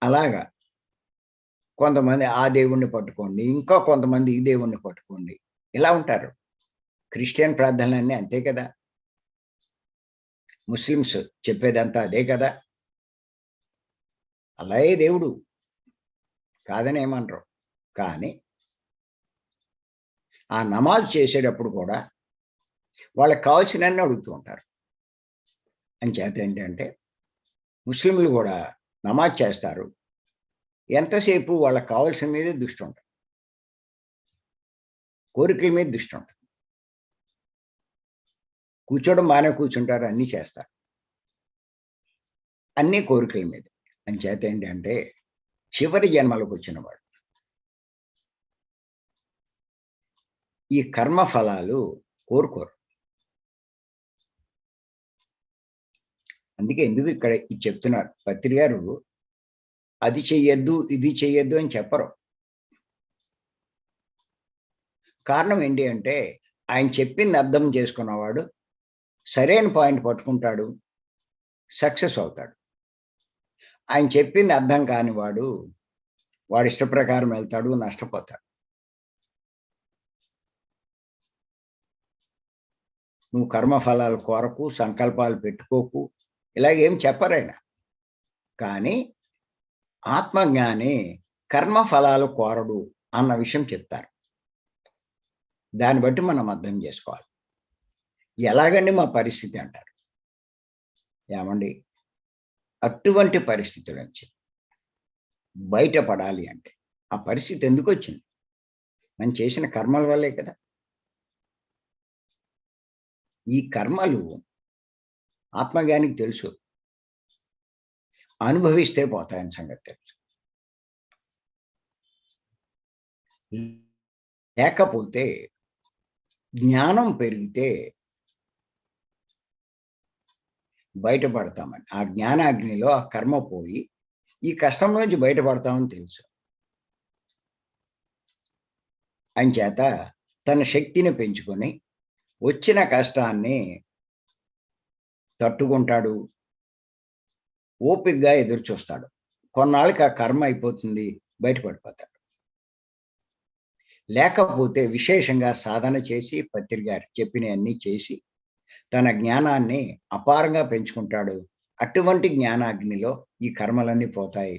అలాగా కొంతమంది ఆ దేవుడిని పట్టుకోండి, ఇంకా కొంతమంది ఈ దేవుడిని పట్టుకోండి. ఇలా ఉంటారు. క్రిస్టియన్ ప్రార్థనలన్నీ అంతే కదా! ముస్లిమ్స్ చెప్పేదంతా అదే కదా! అల్లాయే దేవుడు కాదని ఏమనరు. కానీ ఆ నమాజ్ చేసేటప్పుడు కూడా వాళ్ళకి కావాల్సినన్ని అడుగుతూ ఉంటారు. అంచేత ఏంటంటే ముస్లింలు కూడా నమాజ్ చేస్తారు. ఎంతసేపు వాళ్ళకి కావాల్సిన మీదే దృష్టి ఉంటది. కోరికల మీద దృష్టి ఉంటది. కూర్చోవడం బానే కూర్చుంటారు. అన్నీ చేస్తారు. అన్నీ కోరికల మీదే. అంచేత ఏంటంటే చివరి జన్మలోకొచ్చిన వాడు ఈ కర్మ ఫలాలు కోరుకోరు. అందుకే ఎందుకు ఇక్కడ ఇది చెప్తున్నారు. పత్రి గారు అది చెయ్యొద్దు, ఇది చెయ్యొద్దు అని చెప్పరు. కారణం ఏంటి అంటే ఆయన చెప్పింది అర్థం చేసుకున్నవాడు సరైన పాయింట్ పట్టుకుంటాడు. సక్సెస్ అవుతాడు. ఆయన చెప్పింది అర్థం కానివాడు వాడి ఇష్ట ప్రకారం వెళ్తాడు, నష్టపోతాడు. నువ్వు కర్మ ఫలాలు కోరకు, సంకల్పాలు పెట్టుకోకు ఇలాగేం చెప్పరాయన. కానీ ఆత్మజ్ఞాని కర్మ ఫలాలు కోరడు అన్న విషయం చెప్తారు. దాన్ని బట్టి మనం అర్థం చేసుకోవాలి. ఎలాగండి మా పరిస్థితి అంటారు. ఏమండి అటువంటి పరిస్థితుల నుంచి బయటపడాలి అంటే ఆ పరిస్థితి ఎందుకొచ్చింది? మనం చేసిన కర్మల వల్లే కదా! ఈ కర్మలు ఆత్మజ్ఞానికి తెలుసు. అనుభవిస్తే పోతాయని సంగతి తెలుసు. లేకపోతే జ్ఞానం పెరిగితే బయటపడతామని. ఆ జ్ఞానాగ్నిలో ఆ కర్మ పోయి ఈ కష్టం నుంచి బయటపడతామని తెలుసు. అంచేత తన శక్తిని పెంచుకొని వచ్చిన కష్టాన్ని తట్టుకుంటాడు. ఓపికగా ఎదురు చూస్తాడు. కొన్నాళ్ళకి ఆ కర్మ అయిపోతుంది. బయటపడిపోతాడు. లేకపోతే విశేషంగా సాధన చేసి పత్రిగారు చెప్పినవన్నీ చేసి తన జ్ఞానాన్ని అపారంగా పెంచుకుంటాడు. అటువంటి జ్ఞానాగ్నిలో ఈ కర్మలన్నీ పోతాయి.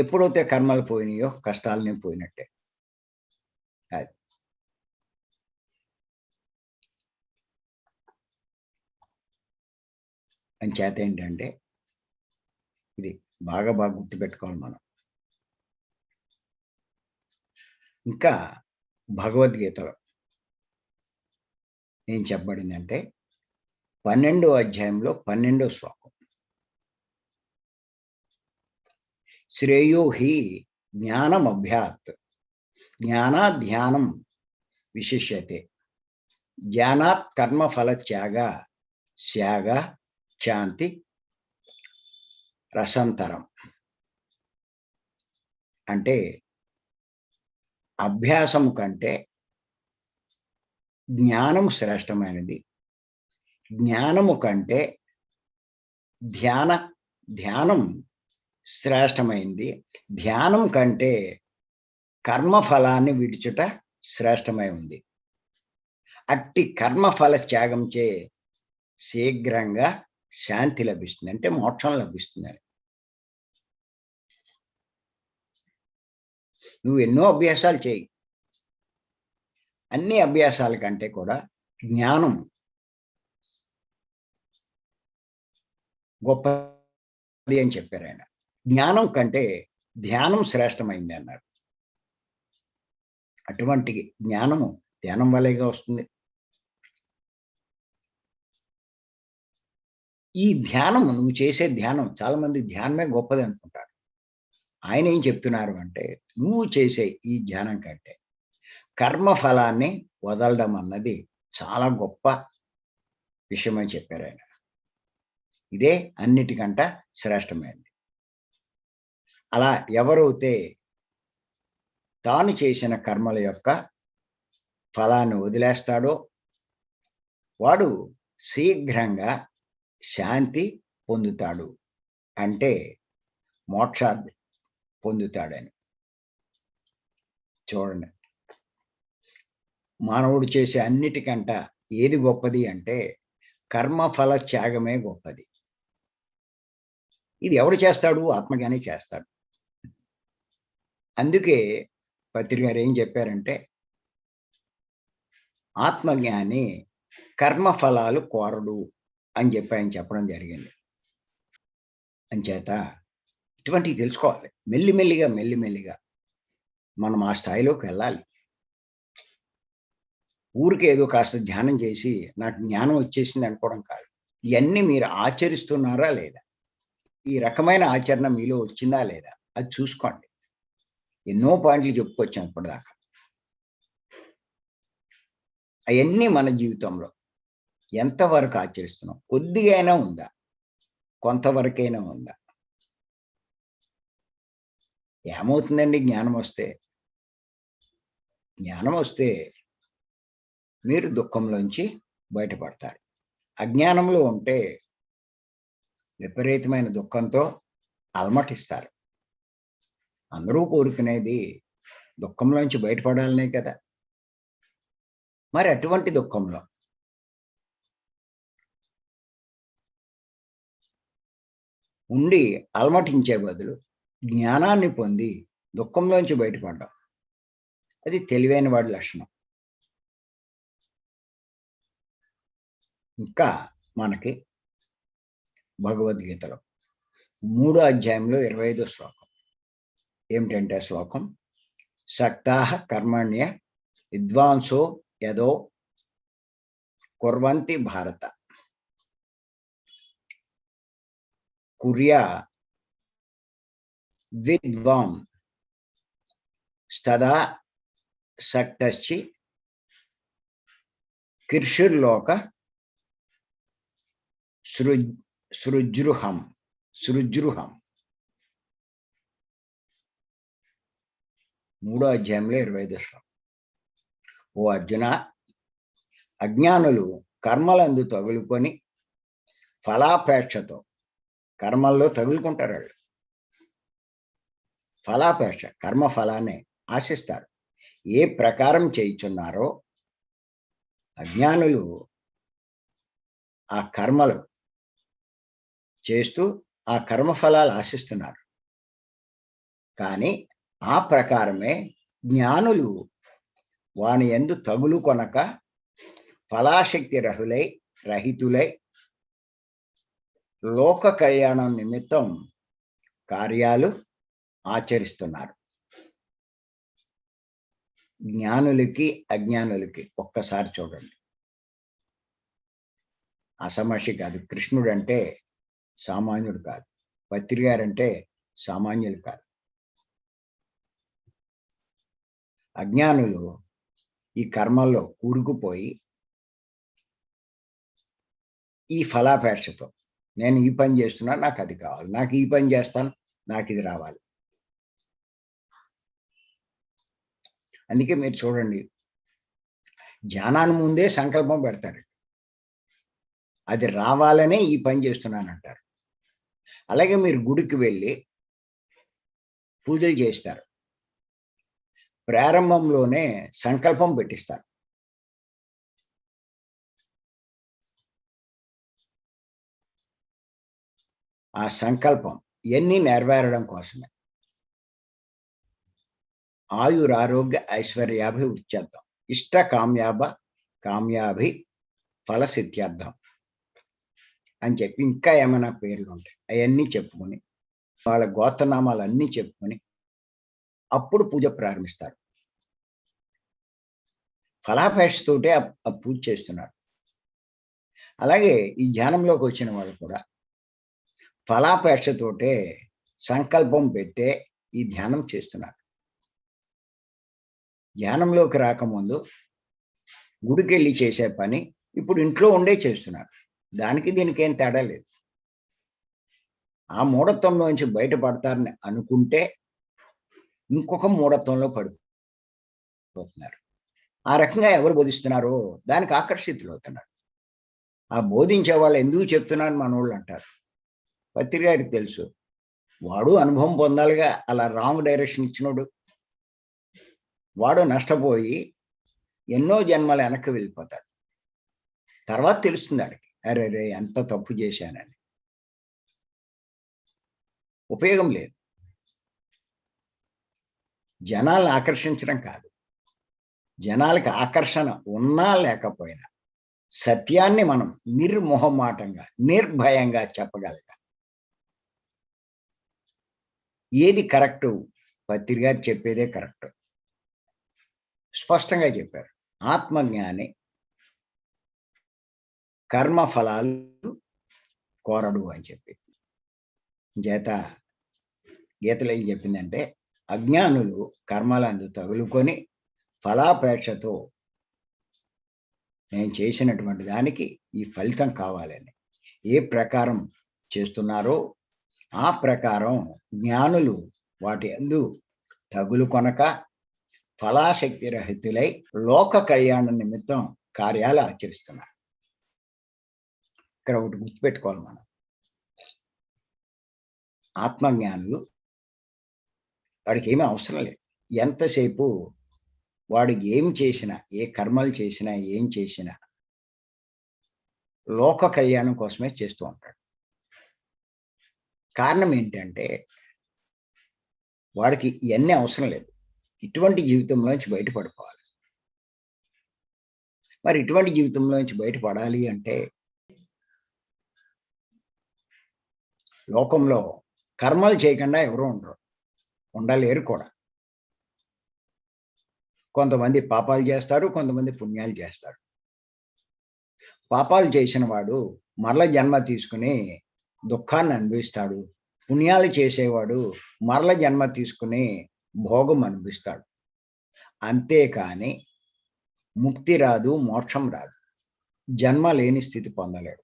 ఎప్పుడైతే కర్మలు పోయినాయో కష్టాలన్నీ పోయినట్టే. అది. అంచేత ఏంటంటే ఇది బాగా గుర్తుపెట్టుకోవాలి మనం. ఇంకా భగవద్గీతలో ఏం చెప్పబడిందంటే 12వ అధ్యాయంలో 12వ శ్లోకం. శ్రేయో హి జ్ఞానమభ్యాత్ జ్ఞానాత్ ధ్యానం విశిష్యతే జ్ఞానాత్ కర్మఫల త్యాగ శాంతి రసంతరం. అంటే అభ్యాసం కంటే జ్ఞానము శ్రేష్టమైనది. జ్ఞానము కంటే ధ్యానం శ్రేష్టమైంది. ధ్యానం కంటే కర్మఫలాన్ని విడుచుట శ్రేష్టమై ఉంది. అట్టి కర్మఫల త్యాగంచే శీఘ్రంగా శాంతి లభిస్తుంది. అంటే మోక్షం లభిస్తుందని. నువ్వు ఎన్నో అభ్యాసాలు చేయి. అన్ని అభ్యాసాల కంటే కూడా జ్ఞానం గొప్పది అని చెప్పారు ఆయన. జ్ఞానం కంటే ధ్యానం శ్రేష్టమైంది అన్నారు. అటువంటి జ్ఞానము ధ్యానం వల్లేగా వస్తుంది. ఈ ధ్యానం నువ్వు చేసే ధ్యానం చాలా మంది ధ్యానమే గొప్పది అనుకుంటారు. ఆయన ఏం చెప్తున్నారు అంటే నువ్వు చేసే ఈ ధ్యానం కంటే కర్మ ఫలాన్ని వదలడం అన్నది చాలా గొప్ప విషయం అని చెప్పారు ఆయన. ఇదే అన్నిటికంట శ్రేష్టమైనది. అలా ఎవరైతే తాను చేసిన కర్మల యొక్క ఫలాన్ని వదిలేస్తాడో వాడు శీఘ్రంగా శాంతి పొందుతాడు. అంటే మోక్షాన్ని పొందుతాడని. చూడండి, మానవుడు చేసే అన్నిటికంట ఏది గొప్పది అంటే కర్మఫల త్యాగమే గొప్పది. ఇది ఎవడు చేస్తాడు? ఆత్మజ్ఞాని చేస్తాడు. అందుకే పత్రి గారు ఏం చెప్పారంటే ఆత్మజ్ఞాని కర్మఫలాలు కోరడు అని చెప్పి ఆయన చెప్పడం జరిగింది. అంచేత ఇటువంటివి తెలుసుకోవాలి. మెల్లిమెల్లిగా మనం ఆ స్థాయిలోకి వెళ్ళాలి. ఊరికే ఏదో కాస్త ధ్యానం చేసి నాకు జ్ఞానం వచ్చేసింది అనుకోవడం కాదు. ఇవన్నీ మీరు ఆచరిస్తున్నారా లేదా? ఈ రకమైన ఆచరణ మీలో వచ్చిందా లేదా? అది చూసుకోండి. ఎన్నో పాయింట్లు చెప్పుకొచ్చాం ఇప్పటిదాకా. అవన్నీ మన జీవితంలో ఎంతవరకు ఆచరిస్తున్నాం? కొద్దిగా అయినా ఉందా? కొంతవరకైనా ఉందా? ఏమవుతుందండి జ్ఞానం వస్తే? జ్ఞానం వస్తే మీరు దుఃఖంలోంచి బయటపడతారు. అజ్ఞానంలో ఉంటే విపరీతమైన దుఃఖంతో అలమటిస్తారు. అందరూ కోరుకునేది దుఃఖంలోంచి బయటపడాలనే కదా. మరి అటువంటి దుఃఖంలో ఉండి అలమటించే బదులు జ్ఞానాన్ని పొంది దుఃఖంలోంచి బయటపడ్డాం, అది తెలివైన వాడి లక్షణం. ఇంకా మనకి భగవద్గీతలో 3వ అధ్యాయంలో 25వ శ్లోకం ఏమిటంటే శ్లోకం సక్తాః కర్మణ్య విద్వాంసో యదో కుర్వంతి భారత కుర్యా విద్వాన్ స్తదా సక్తశ్చి కీర్షుర్లోక సృజృహం సృజృహం 3వ అధ్యాయంలో 25వ శ్లోకం. ఓ అర్జున, అజ్ఞానులు కర్మలందు తగులుకొని ఫలాపేక్షతో కర్మల్లో తగులుకుంటారు. వాళ్ళు ఫలాపేక్ష కర్మ ఫలాన్ని ఆశిస్తారు. ఏ ప్రకారం చేయుచున్నారో అజ్ఞానులు ఆ కర్మలు చేస్తూ ఆ కర్మ ఫలాలు ఆశిస్తున్నారు. కానీ ఆ ప్రకారమే జ్ఞానులు వాని యందు తగులు కొనక ఫలాశక్తి రహితులై లోక కళ్యాణం నిమిత్తం కార్యాలు ఆచరిస్తున్నారు. జ్ఞానులకి అజ్ఞానులకి ఒక్కసారి చూడండి. అసమర్షి కాదు. కృష్ణుడు అంటే సామాన్యుడు కాదు. పత్రి గారంటే సామాన్యులు కాదు. అజ్ఞానులు ఈ కర్మల్లో కూరుకుపోయి ఈ ఫలాపేక్షతో నేను ఈ పని చేస్తున్నా, నాకు అది కావాలి, నాకు ఈ పని చేస్తాను, నాకు ఇది రావాలి. అందుకే మీరు చూడండి, ధ్యానాన్ని ముందే సంకల్పం పెడతారు. అది రావాలనే ఈ పని చేస్తున్నానంటారు. అలాగే మీరు గుడికి వెళ్ళి పూజలు చేస్తారు. ప్రారంభంలోనే సంకల్పం పెట్టిస్తారు. ఆ సంకల్పం ఎన్ని నెరవేరడం కోసమే. ఆయురారోగ్య ఐశ్వర్యాభి ఉచ్యర్థం ఇష్ట కామ్యాభి ఫలసిద్ధ్యర్థం అని చెప్పి ఇంకా ఏమైనా పేర్లు ఉంటాయి, అవన్నీ చెప్పుకొని వాళ్ళ గోత్రనామాలు అన్నీ చెప్పుకొని అప్పుడు పూజ ప్రారంభిస్తారు. ఫలాపేక్షతోటే ఆ పూజ చేస్తున్నారు. అలాగే ఈ ధ్యానంలోకి వచ్చిన వాళ్ళు కూడా ఫలాపేక్షతోటే సంకల్పం పెట్టే ఈ ధ్యానం చేస్తున్నారు. ధ్యానంలోకి రాకముందు గుడికెళ్ళి చేసే పని ఇప్పుడు ఇంట్లో ఉండే చేస్తున్నారు. దానికి దీనికి ఏం తేడా లేదు. ఆ మూఢత్వంలోంచి బయటపడతారని అనుకుంటే ఇంకొక మూఢత్వంలో పడిపోతున్నారు. ఆ రకంగా ఎవరు బోధిస్తున్నారో దానికి ఆకర్షితులు అవుతున్నారు. ఆ బోధించే వాళ్ళు ఎందుకు చెప్తున్నారని మనోళ్ళు అంటారు. పత్రి గారికి తెలుసు, వాడు అనుభవం పొందాలిగా. అలా రాంగ్ డైరెక్షన్ ఇచ్చినోడు వాడు నష్టపోయి ఎన్నో జన్మలు వెనక్కి వెళ్ళిపోతాడు. తర్వాత తెలుస్తుంది వాడికి, అరే ఎంత తప్పు చేశానని. ఉపయోగం లేదు. జనాలను ఆకర్షించడం కాదు, జనాలకి ఆకర్షణ ఉన్నా లేకపోయినా సత్యాన్ని మనం నిర్మోహమాటంగా నిర్భయంగా చెప్పగలగాలి. ఏది కరెక్టు? పత్రి గారు చెప్పేదే కరెక్ట్. స్పష్టంగా చెప్పారు. ఆత్మజ్ఞాని కర్మ ఫలాలు కోరడు అని చెప్పి. చేత గీతలో ఏం చెప్పిందంటే, అజ్ఞానులు కర్మలందు తగులుకొని ఫలాపేక్షతో నేను చేసినటువంటి దానికి ఈ ఫలితం కావాలని ఏ ప్రకారం చేస్తున్నారో ఆ ప్రకారం జ్ఞానులు వాటి యందు తగులు కొనక ఫలాశక్తి రహితులై లోక కళ్యాణ నిమిత్తం కార్యాలు ఆచరిస్తున్నారు. ఇక్కడ ఒకటి గుర్తుపెట్టుకోవాలి మనం. ఆత్మజ్ఞానులు వాడికి ఏమీ అవసరం లేదు. ఎంతసేపు వాడు ఏం చేసినా, ఏ కర్మలు చేసినా, ఏం చేసినా లోక కళ్యాణం కోసమే చేస్తూ ఉంటాడు. కారణం ఏంటంటే వాడికి ఇవన్నీ అవసరం లేదు. ఇటువంటి జీవితంలోంచి బయటపడిపోవాలి. మరి ఇటువంటి జీవితంలోంచి బయటపడాలి అంటే లోకంలో కర్మలు చేయకుండా ఎవరు ఉండలేరు కూడా. కొంతమంది పాపాలు చేస్తారు, కొంతమంది పుణ్యాలు చేస్తారు. పాపాలు చేసిన వాడు మరల జన్మ తీసుకుని దుఃఖాన్ని అనుభవిస్తాడు. పుణ్యాలు చేసేవాడు మరల జన్మ తీసుకుని భోగం అనుభవిస్తాడు. అంతేకాని ముక్తి రాదు, మోక్షం రాదు. జన్మ లేని స్థితి పొందలేడు.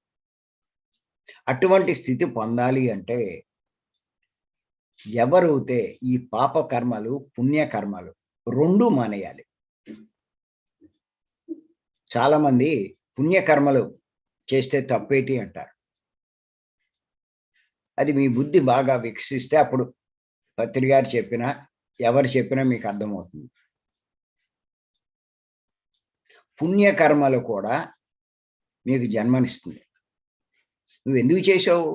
అటువంటి స్థితి పొందాలి అంటే ఎవరైతే ఈ పాప కర్మలు, పుణ్యకర్మలు 2 మానేయాలి. చాలామంది పుణ్యకర్మలు చేస్తే తప్పేటి అంటారు. అది మీ బుద్ధి బాగా వికసిస్తే అప్పుడు పత్రి గారు చెప్పినా, ఎవరు చెప్పినా మీకు అర్థమవుతుంది. పుణ్యకర్మలు కూడా మీకు జన్మనిస్తుంది. నువ్వెందుకు చేశావు?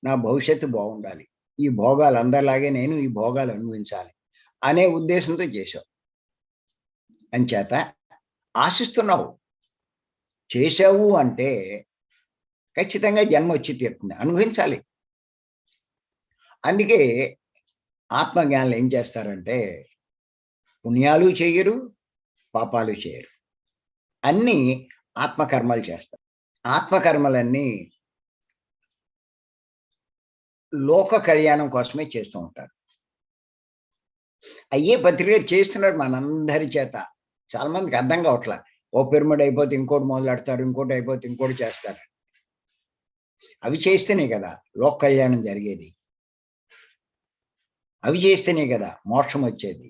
నా భవిష్యత్తు బాగుండాలి. ఈ భోగాలు అందరిలాగే నేను ఈ భోగాలు అనుభవించాలి అనే ఉద్దేశంతో చేశావు. అంచేత ఆశిస్తున్నావు. చేశావు అంటే ఖచ్చితంగా జన్మ వచ్చి తీరుతుంది. అనుభవించాలి. అందుకే ఆత్మజ్ఞానులు ఏం చేస్తారంటే పుణ్యాలు చెయ్యరు, పాపాలు చేయరు. అన్నీ ఆత్మకర్మలు చేస్తారు. ఆత్మకర్మలన్నీ లోక కళ్యాణం కోసమే చేస్తూ ఉంటారు. అయ్యే పత్రిక చేస్తున్నారు మనందరి చేత. చాలా మందికి అర్థం కావట్లా. ఓ పిరమిడ్ అయిపోతే ఇంకోటి మొదలెడతారు, ఇంకోటి అయిపోతే ఇంకోటి చేస్తారు. అవి చేస్తేనే కదా లోక కళ్యాణం జరిగేది. అవి చేస్తేనే కదా మోక్షం వచ్చేది.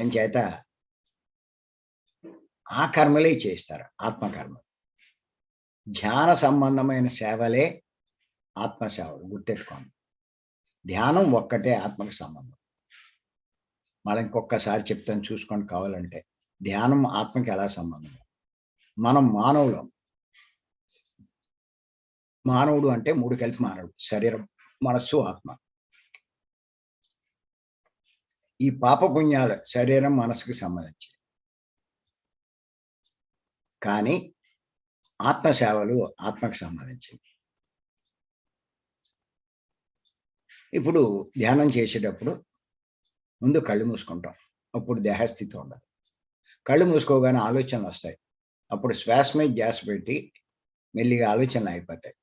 అంచేత ఆ కర్మలే చేస్తారు, ఆత్మకర్మ. ధ్యాన సంబంధమైన సేవలే ఆత్మసేవలు, గుర్తెట్టుకోండి. ధ్యానం ఒక్కటే ఆత్మకు సంబంధం. మళ్ళీ ఇంకొకసారి చెప్తాను చూసుకోండి కావాలంటే. ధ్యానం ఆత్మకి ఎలా సంబంధం? మనం మానవులం. మానవుడు అంటే 3 కలిపి మానవుడు. శరీరం, మనస్సు, ఆత్మ. ఈ పాప పుణ్యాలు శరీరం, మనసుకు సంబంధించి. కానీ ఆత్మ సేవలు ఆత్మకు సంబంధించింది. ఇప్పుడు ధ్యానం చేసేటప్పుడు ముందు కళ్ళు మూసుకుంటాం. అప్పుడు దేహస్థితి ఉండదు. కళ్ళు మూసుకోగానే ఆలోచనలు వస్తాయి. అప్పుడు శ్వాస మీద ధ్యాస పెట్టి మెల్లిగా ఆలోచనలు అయిపోతాయి.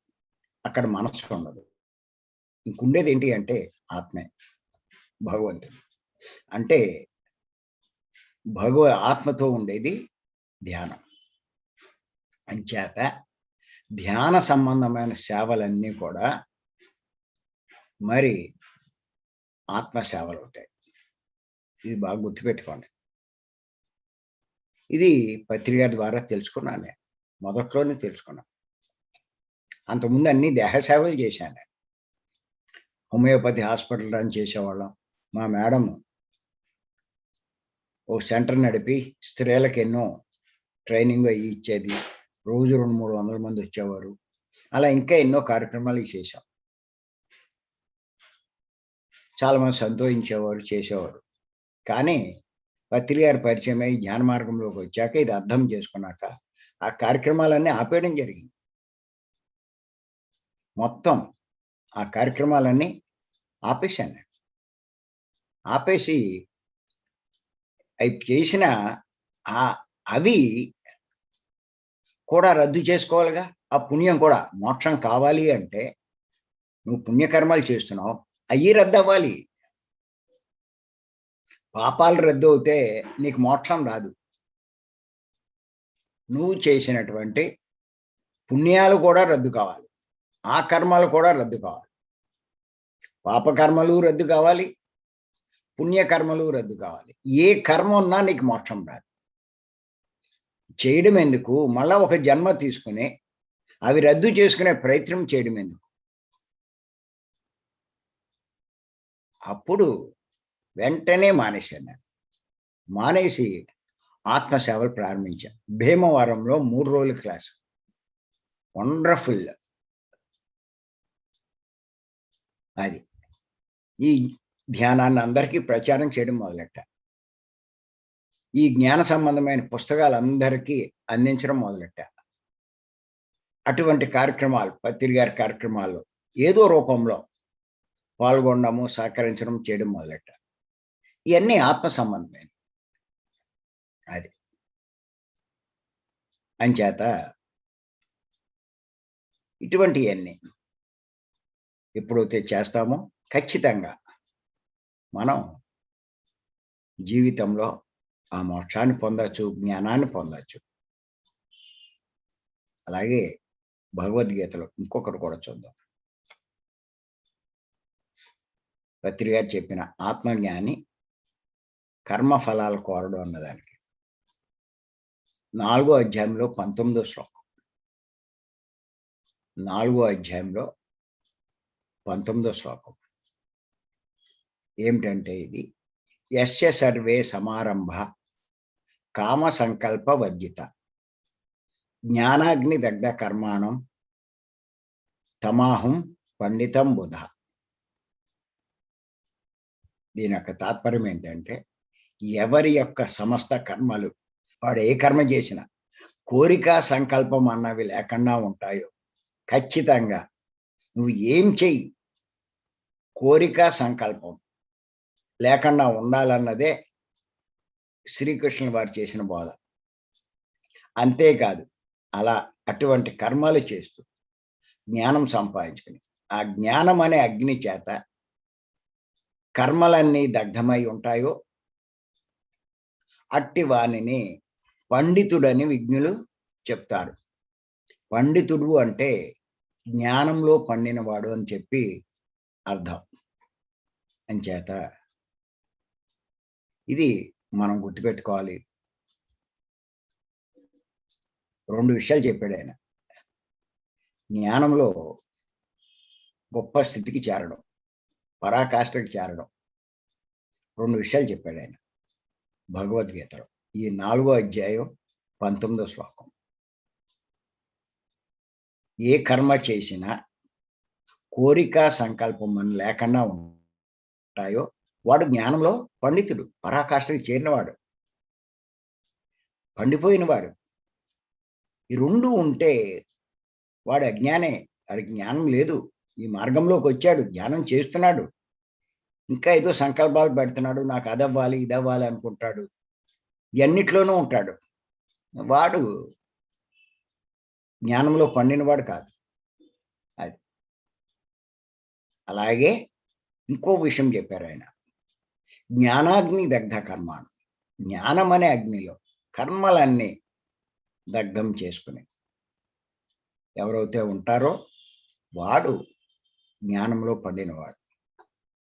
అక్కడ మనస్సు ఉండదు. ఇంకుండేది ఏంటి అంటే ఆత్మే, భగవంతుడు. అంటే ఆత్మతో ఉండేది ధ్యానం. అంచేత ధ్యాన సంబంధమైన సేవలన్నీ కూడా మరి ఆత్మ సేవలు అవుతాయి. ఇది బాగా గుర్తుపెట్టుకోండి. ఇది పత్రిక ద్వారా తెలుసుకున్నాను నేను. మొదట్లోనే తెలుసుకున్నాను. అంతకుముందు అన్ని దేహ సేవలు చేశాను నేను. హోమియోపతి హాస్పిటల్ రన్ చేసేవాళ్ళం. మా మేడం ఓ సెంటర్ నడిపి స్త్రీలకు ఎన్నో ట్రైనింగ్ అయ్యి ఇచ్చేది. రోజు 200-300 మంది వచ్చేవారు. అలా ఇంకా ఎన్నో కార్యక్రమాలు చేశాం. చాలామంది సంతోషించేవారు, చేసేవారు. కానీ పత్రి గారి పరిచయమై జ్ఞాన మార్గంలోకి వచ్చాక ఇది అర్థం చేసుకున్నాక ఆ కార్యక్రమాలన్నీ ఆపేయడం జరిగింది. మొత్తం ఆ కార్యక్రమాలన్నీ ఆపేశాను నేను. ఆపేసి అవి చేసిన అవి కూడా రద్దు చేసుకోవాలిగా. ఆ పుణ్యం కూడా మోక్షం కావాలి అంటే నువ్వు పుణ్యకర్మలు చేస్తున్నావు, అయ్యి రద్దు అవ్వాలి. పాపాలు రద్దు అవుతే నీకు మోక్షం రాదు. నువ్వు చేసినటువంటి పుణ్యాలు కూడా రద్దు కావాలి. ఆ కర్మలు కూడా రద్దు కావాలి. పాపకర్మలు రద్దు కావాలి, పుణ్యకర్మలు రద్దు కావాలి. ఏ కర్మ ఉన్నా నీకు మోక్షం రాదు. చేయడం ఎందుకు? మళ్ళా ఒక జన్మ తీసుకుని అవి రద్దు చేసుకునే ప్రయత్నం చేయడం ఎందుకు? అప్పుడు వెంటనే మానేశాను నేను. మానేసి ఆత్మసేవలు ప్రారంభించాను. భీమవరంలో 3 రోజుల క్లాసు. వండర్ఫుల్. అది. ఈ ధ్యానాన్ని అందరికీ ప్రచారం చేయడం మొదలెట్టా. ఈ జ్ఞాన సంబంధమైన పుస్తకాలు అందరికీ అందించడం మొదలెట్టా. అటువంటి కార్యక్రమాలు, పత్రి గారి కార్యక్రమాల్లో ఏదో రూపంలో పాల్గొనడము, సహకరించడం చేయడం మొదలెట్టా. ఇవన్నీ ఆత్మ సంబంధమైనవి. అది. అంచేత ఇటువంటివన్నీ ఎప్పుడైతే చేస్తామో ఖచ్చితంగా మనం జీవితంలో ఆ మోక్షాన్ని పొందొచ్చు, జ్ఞానాన్ని పొందొచ్చు. అలాగే భగవద్గీతలో ఇంకొకటి కూడా చూద్దాం. పత్రి గారు చెప్పిన ఆత్మజ్ఞాని కర్మ ఫలాలు కోరడు అన్నదానికి 4వ అధ్యాయంలో 19వ శ్లోకం. 4వ అధ్యాయంలో 19వ శ్లోకం ఏమిటంటే ఇది యస్య సర్వే సమారంభ కామ సంకల్ప వర్జిత జ్ఞానాగ్ని దగ్ధ కర్మాణం తమాహం పండితం బుధ. దీని యొక్క తాత్పర్యం ఏంటంటే ఎవరి యొక్క సమస్త కర్మలు, వాడు ఏ కర్మ చేసినా కోరిక సంకల్పం అన్నవి లేకుండా ఉంటాయో, ఖచ్చితంగా నువ్వు ఏం చెయ్యి కోరిక సంకల్పం లేకుండా ఉండాలన్నదే శ్రీకృష్ణుని వారు చేసిన బోధ. అంతేకాదు అలా అటువంటి కర్మలు చేస్తూ జ్ఞానం సంపాదించుకుని ఆ జ్ఞానం అనే అగ్ని చేత కర్మలన్నీ దగ్ధమై ఉంటాయో అట్టి వానిని పండితుడని విజ్ఞులు చెప్తారు. పండితుడు అంటే జ్ఞానంలో పండినవాడు అని చెప్పి అర్థం. అంచేత ఇది మనం గుర్తుపెట్టుకోవాలి. 2 విషయాలు చెప్పాడు ఆయన. జ్ఞానంలో గొప్ప స్థితికి చేరడం, పరాకాష్ఠకి చేరడం, 2 విషయాలు చెప్పాడు ఆయన భగవద్గీతలో. ఈ 4వ అధ్యాయం 19వ శ్లోకం. ఏ కర్మ చేసినా కోరిక సంకల్పం అని లేకుండా ఉంటాయో వాడు జ్ఞానంలో పండితుడు, పరాకాష్ఠకి చేరినవాడు, పండిపోయినవాడు. ఈ 2 ఉంటే వాడు అజ్ఞానే, వాడికి జ్ఞానం లేదు. ఈ మార్గంలోకి వచ్చాడు, జ్ఞానం చేస్తున్నాడు, ఇంకా ఏదో సంకల్పాలు పెడుతున్నాడు, నాకు అదవ్వాలి ఇదవ్వాలి అనుకుంటాడు, ఎన్నిట్లోనూ ఉంటాడు. వాడు జ్ఞానంలో పండినవాడు కాదు. అది అలాగే ఇంకో విషయం చెప్పారు ఆయన, జ్ఞానాగ్ని దగ్ధ కర్మాను. జ్ఞానం అనే అగ్నిలో కర్మలన్నీ దగ్ధం చేసుకుని ఎవరైతే ఉంటారో వాడు జ్ఞానంలో పండినవాడు,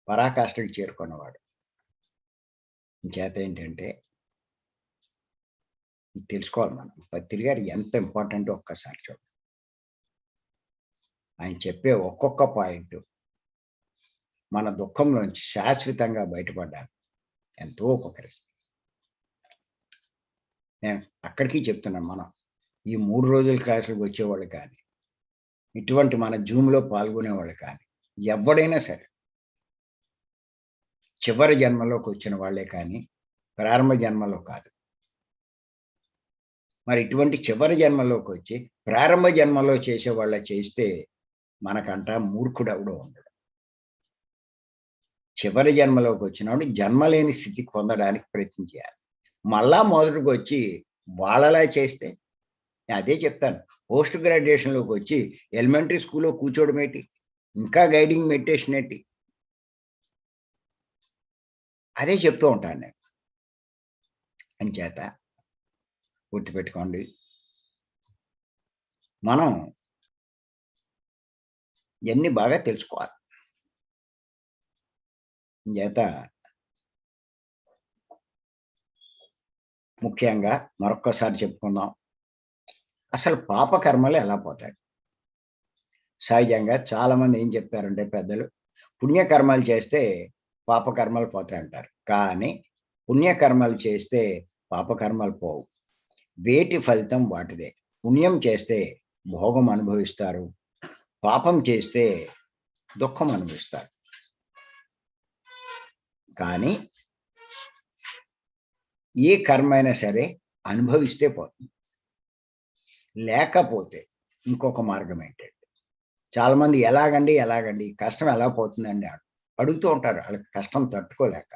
పరాకాష్ఠకి చేరుకున్నవాడు. చేత ఏంటంటే తెలుసుకోవాలి మనం. పత్రి గారు ఎంత ఇంపార్టెంట్ ఒక్కసారి చూడండి. ఆయన చెప్పే ఒక్కొక్క పాయింట్ మన దుఃఖంలోంచి శాశ్వతంగా బయటపడ్డానికి ఎంతో ఉపకరిస్తుంది. నేను అక్కడికి చెప్తున్నాను, మనం ఈ 3 రోజుల క్లాసులకు వచ్చేవాళ్ళు కానీ, ఇటువంటి మన జూమ్లో పాల్గొనేవాళ్ళు కానీ, ఎవడైనా సరే చివరి జన్మలోకి వచ్చిన వాళ్ళే కానీ ప్రారంభ జన్మలో కాదు. మరి ఇటువంటి చివరి జన్మలోకి వచ్చి ప్రారంభ జన్మలో చేసే వాళ్ళ చేస్తే మనకంట మూర్ఖుడు ఎవడో ఉండడు. చివరి జన్మలోకి వచ్చినప్పుడు జన్మలేని స్థితికి పొందడానికి ప్రయత్నం చేయాలి. మళ్ళా మొదటికి వచ్చి వాళ్ళలా చేస్తే నేను అదే చెప్తాను. పోస్ట్ గ్రాడ్యుయేషన్లోకి వచ్చి ఎలిమెంటరీ స్కూల్లో కూర్చోవడం ఏంటి, ఇంకా గైడింగ్ మెడిటేషన్ ఏంటి, అదే చెప్తూ ఉంటాను నేను. అంచేత గుర్తుపెట్టుకోండి, మనం ఇవన్నీ బాగా తెలుసుకోవాలి. చేత ముఖ్యంగా మరొక్కసారి చెప్పుకుందాం, అసలు పాపకర్మలు ఎలా పోతాయి. సహజంగా చాలా మంది ఏం చెప్తారంటే పెద్దలు, పుణ్యకర్మలు చేస్తే పాపకర్మలు పోతాయి అంటారు. కానీ పుణ్యకర్మలు చేస్తే పాపకర్మలు పోవు. వేటి ఫలితం వాటిదే. పుణ్యం చేస్తే భోగం అనుభవిస్తారు, పాపం చేస్తే దుఃఖం అనుభవిస్తారు. కానీ ఏ కర్మ అయినా సరే అనుభవిస్తే పోతుంది. లేకపోతే ఇంకొక మార్గం ఏంటంటే, చాలా మంది ఎలాగండి కష్టం ఎలా పోతుందండి అడుగుతూ ఉంటారు. వాళ్ళకి కష్టం తట్టుకోలేక,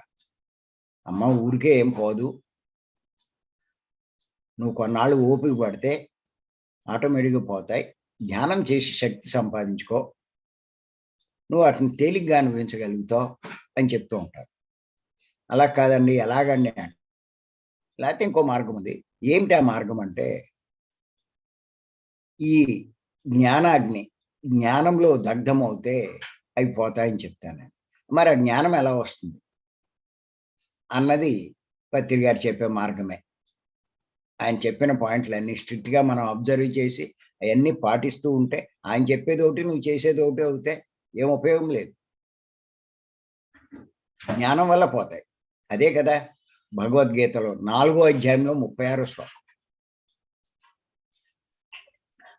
అమ్మ ఊరికే ఏం పోదు, నువ్వు కొన్నాళ్ళు ఓపిక పడితే ఆటోమేటిక్గా పోతాయి, ధ్యానం చేసి శక్తి సంపాదించుకో, నువ్వు వాటిని తేలిగ్గా అనుభవించగలుగుతావు అని చెప్తూ ఉంటారు. అలా కాదండి ఎలాగండి అంటే, లేకపోతే ఇంకో మార్గం ఉంది. ఏమిటి ఆ మార్గం అంటే, ఈ జ్ఞానాగ్ని జ్ఞానంలో దగ్ధమవుతే అవి పోతాయని చెప్తాను నేను. మరి ఆ జ్ఞానం ఎలా వస్తుంది అన్నది పత్రి గారు చెప్పే మార్గమే. ఆయన చెప్పిన పాయింట్లన్నీ స్ట్రిక్ట్‌గా మనం అబ్జర్వ్ చేసి అయన్నీ పాటిస్తూ ఉంటే, ఆయన చెప్పేదోటి, నువ్వు చేసేదోటి అవుతే ఏం ఉపయోగం లేదు. జ్ఞానం వల్ల పోతాయి. అదే కదా భగవద్గీతలో 4 అధ్యాయంలో 36 శ్లోకం.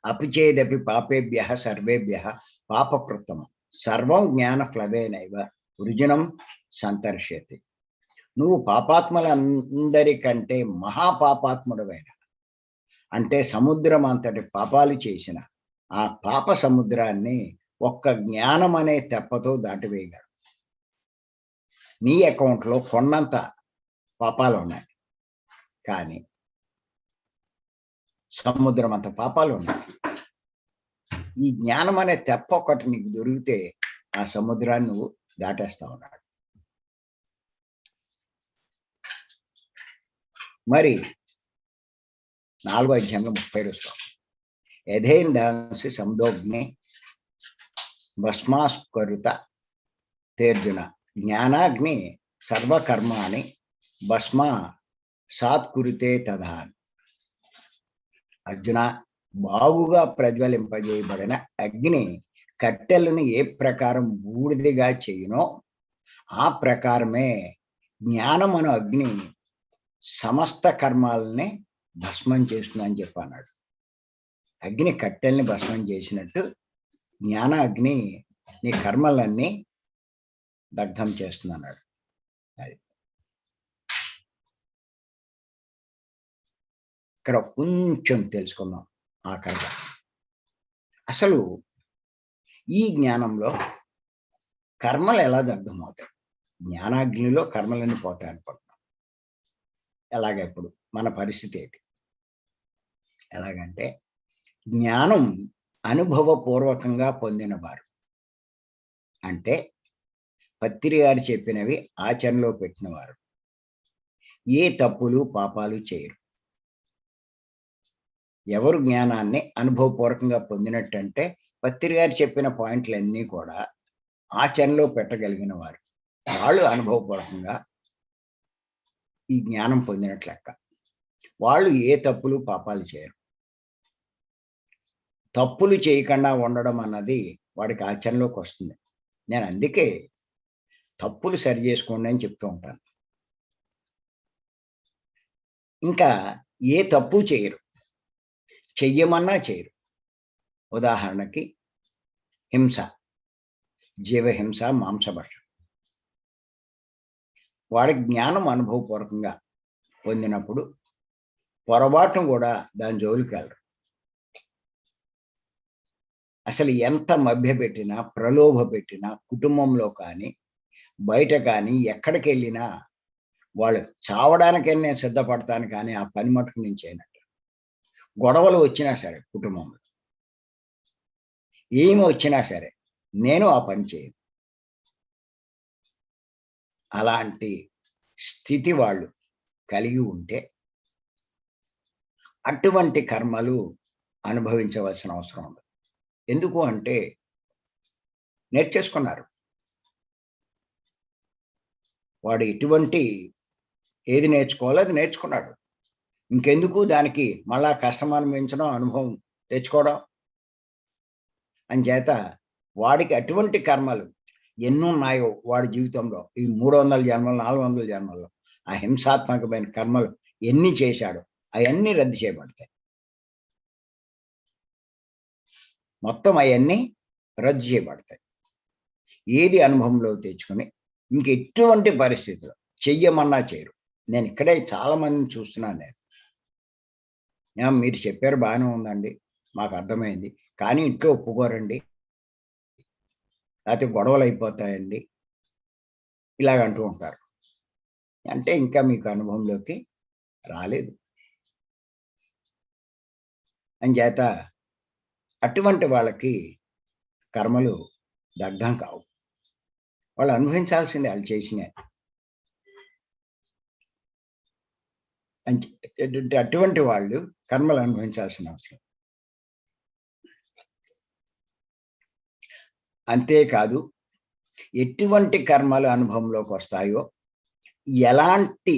అపిచేదపి పాపేభ్యః సర్వేభ్యః పాపకృతం సర్వం జ్ఞానఫలవేనైవ వృజనం సంతర్ష్యతి. నువ్వు పాపాత్ములందరికంటే మహాపాపాత్ముడవైన, అంటే సముద్రం అంతటి పాపాలు చేసిన ఆ పాప సముద్రాన్ని ఒక్క జ్ఞానం అనే తెప్పతో దాటివేయగలడు. నీ అకౌంట్‌లో కొండంత పాపాలున్నాయి. కానీ సముద్రం అంత పాపాలున్నాయి. ఈ జ్ఞానం అనే తెప్ప ఒకటి నీకు దొరికితే ఆ సముద్రాన్ని నువ్వు దాటేస్తా ఉన్నాడు. మరి 4 అధ్యాయంలో 32 శ్లోకం. యథేందాంసి సముదోగ్ని భస్మాస్కరుత తేర్జున జ్ఞానాగ్ని సర్వకర్మాణి భస్మ సాత్కురితే తథా. అర్జున, బాగుగా ప్రజ్వలింపజేయబడిన అగ్ని కట్టెలను ఏ ప్రకారం బూడిదగా చేయునో ఆ ప్రకారమే జ్ఞానమను అగ్ని సమస్త కర్మాలని భస్మం చేస్తుందని చెప్పి అన్నాడు. అగ్ని కట్టెల్ని భస్మం చేసినట్టు జ్ఞాన అగ్ని నీ కర్మలన్నీ దగ్ధం చేస్తుంది అన్నాడు. అది ఇక్కడ కొంచెం తెలుసుకుందాం ఆఖరిగా. అసలు ఈ జ్ఞానంలో కర్మలు ఎలా దగ్ధమవుతాయి? జ్ఞానాగ్నిలో కర్మలన్నీ పోతాయి అనుకుంటున్నాం. ఎలాగ ఇప్పుడు మన పరిస్థితి ఏంటి? ఎలాగంటే జ్ఞానం అనుభవపూర్వకంగా పొందిన వారు, అంటే పత్రి గారు చెప్పినవి ఆచరణలో పెట్టిన వారు ఏ తప్పులు పాపాలు చేయరు. ఎవరు జ్ఞానాన్ని అనుభవపూర్వకంగా పొందినట్టంటే పత్రి గారు చెప్పిన పాయింట్లన్నీ కూడా ఆచరణలో పెట్టగలిగిన వారు, వాళ్ళు అనుభవపూర్వకంగా ఈ జ్ఞానం పొందినట్లు లెక్క. వాళ్ళు ఏ తప్పులు పాపాలు చేయరు. తప్పులు చేయకుండా ఉండడం అన్నది వాడికి ఆచరణలోకి వస్తుంది. నేను అందుకే తప్పులు సరి చేసుకోండి అని చెప్తూ ఉంటాను. ఇంకా ఏ తప్పు చేయరు, చెయ్యమన్నా చేయరు. ఉదాహరణకి హింస, జీవహింస, మాంసభక్షం. వాడి జ్ఞానం అనుభవపూర్వకంగా పొందినప్పుడు పొరపాటును కూడా దాని జోలికి వెళ్ళరు. అసలు ఎంత మభ్యపెట్టినా, ప్రలోభ పెట్టినా, కుటుంబంలో కానీ బయట కానీ ఎక్కడికి వెళ్ళినా వాళ్ళు చావడానికైనా నేను సిద్ధపడతాను, కానీ ఆ పని మటుకు నేను చేయనట్టు. గొడవలు వచ్చినా సరే, కుటుంబంలో ఏమి వచ్చినా సరే నేను ఆ పని చేయను. అలాంటి స్థితి వాళ్ళు కలిగి ఉంటే అటువంటి కర్మలు అనుభవించవలసిన అవసరం ఉంది. ఎందుకు అంటే నేర్చేసుకున్నారు. వాడు ఎటువంటి ఏది నేర్చుకోవాలో అది నేర్చుకున్నాడు. ఇంకెందుకు దానికి మళ్ళా కష్టం అనుభవించడం, అనుభవం తెచ్చుకోవడం. అంచేత వాడికి అటువంటి కర్మలు ఎన్నున్నాయో వాడి జీవితంలో, ఈ 300 జన్మలు, 400 జన్మల్లో ఆ హింసాత్మకమైన కర్మలు ఎన్ని చేశాడో అవన్నీ రద్దు చేయబడతాయి. మొత్తం అవన్నీ రద్దు చేయబడతాయి. ఏది అనుభవంలో తెచ్చుకొని ఇంకెటువంటి పరిస్థితులు చెయ్యమన్నా చేయరు. నేను ఇక్కడే చాలా మందిని చూస్తున్నాను నేను. మీరు చెప్పారు బాగానే ఉందండి, మాకు అర్థమైంది, కానీ ఇంట్లో ఒప్పుకోరండి, లేకపోతే గొడవలు అయిపోతాయండి, ఇలాగ అంటూ ఉంటారు. అంటే ఇంకా మీకు అనుభవంలోకి రాలేదు. అంచేత అటువంటి వాళ్ళకి కర్మలు దగ్ధం కావు. వాళ్ళు అనుభవించాల్సిందే వాళ్ళు చేసినవి. అటువంటి వాళ్ళు కర్మలు అనుభవించాల్సిన అవసరం. అంతేకాదు ఎటువంటి కర్మలు అనుభవంలోకి వస్తాయో, ఎలాంటి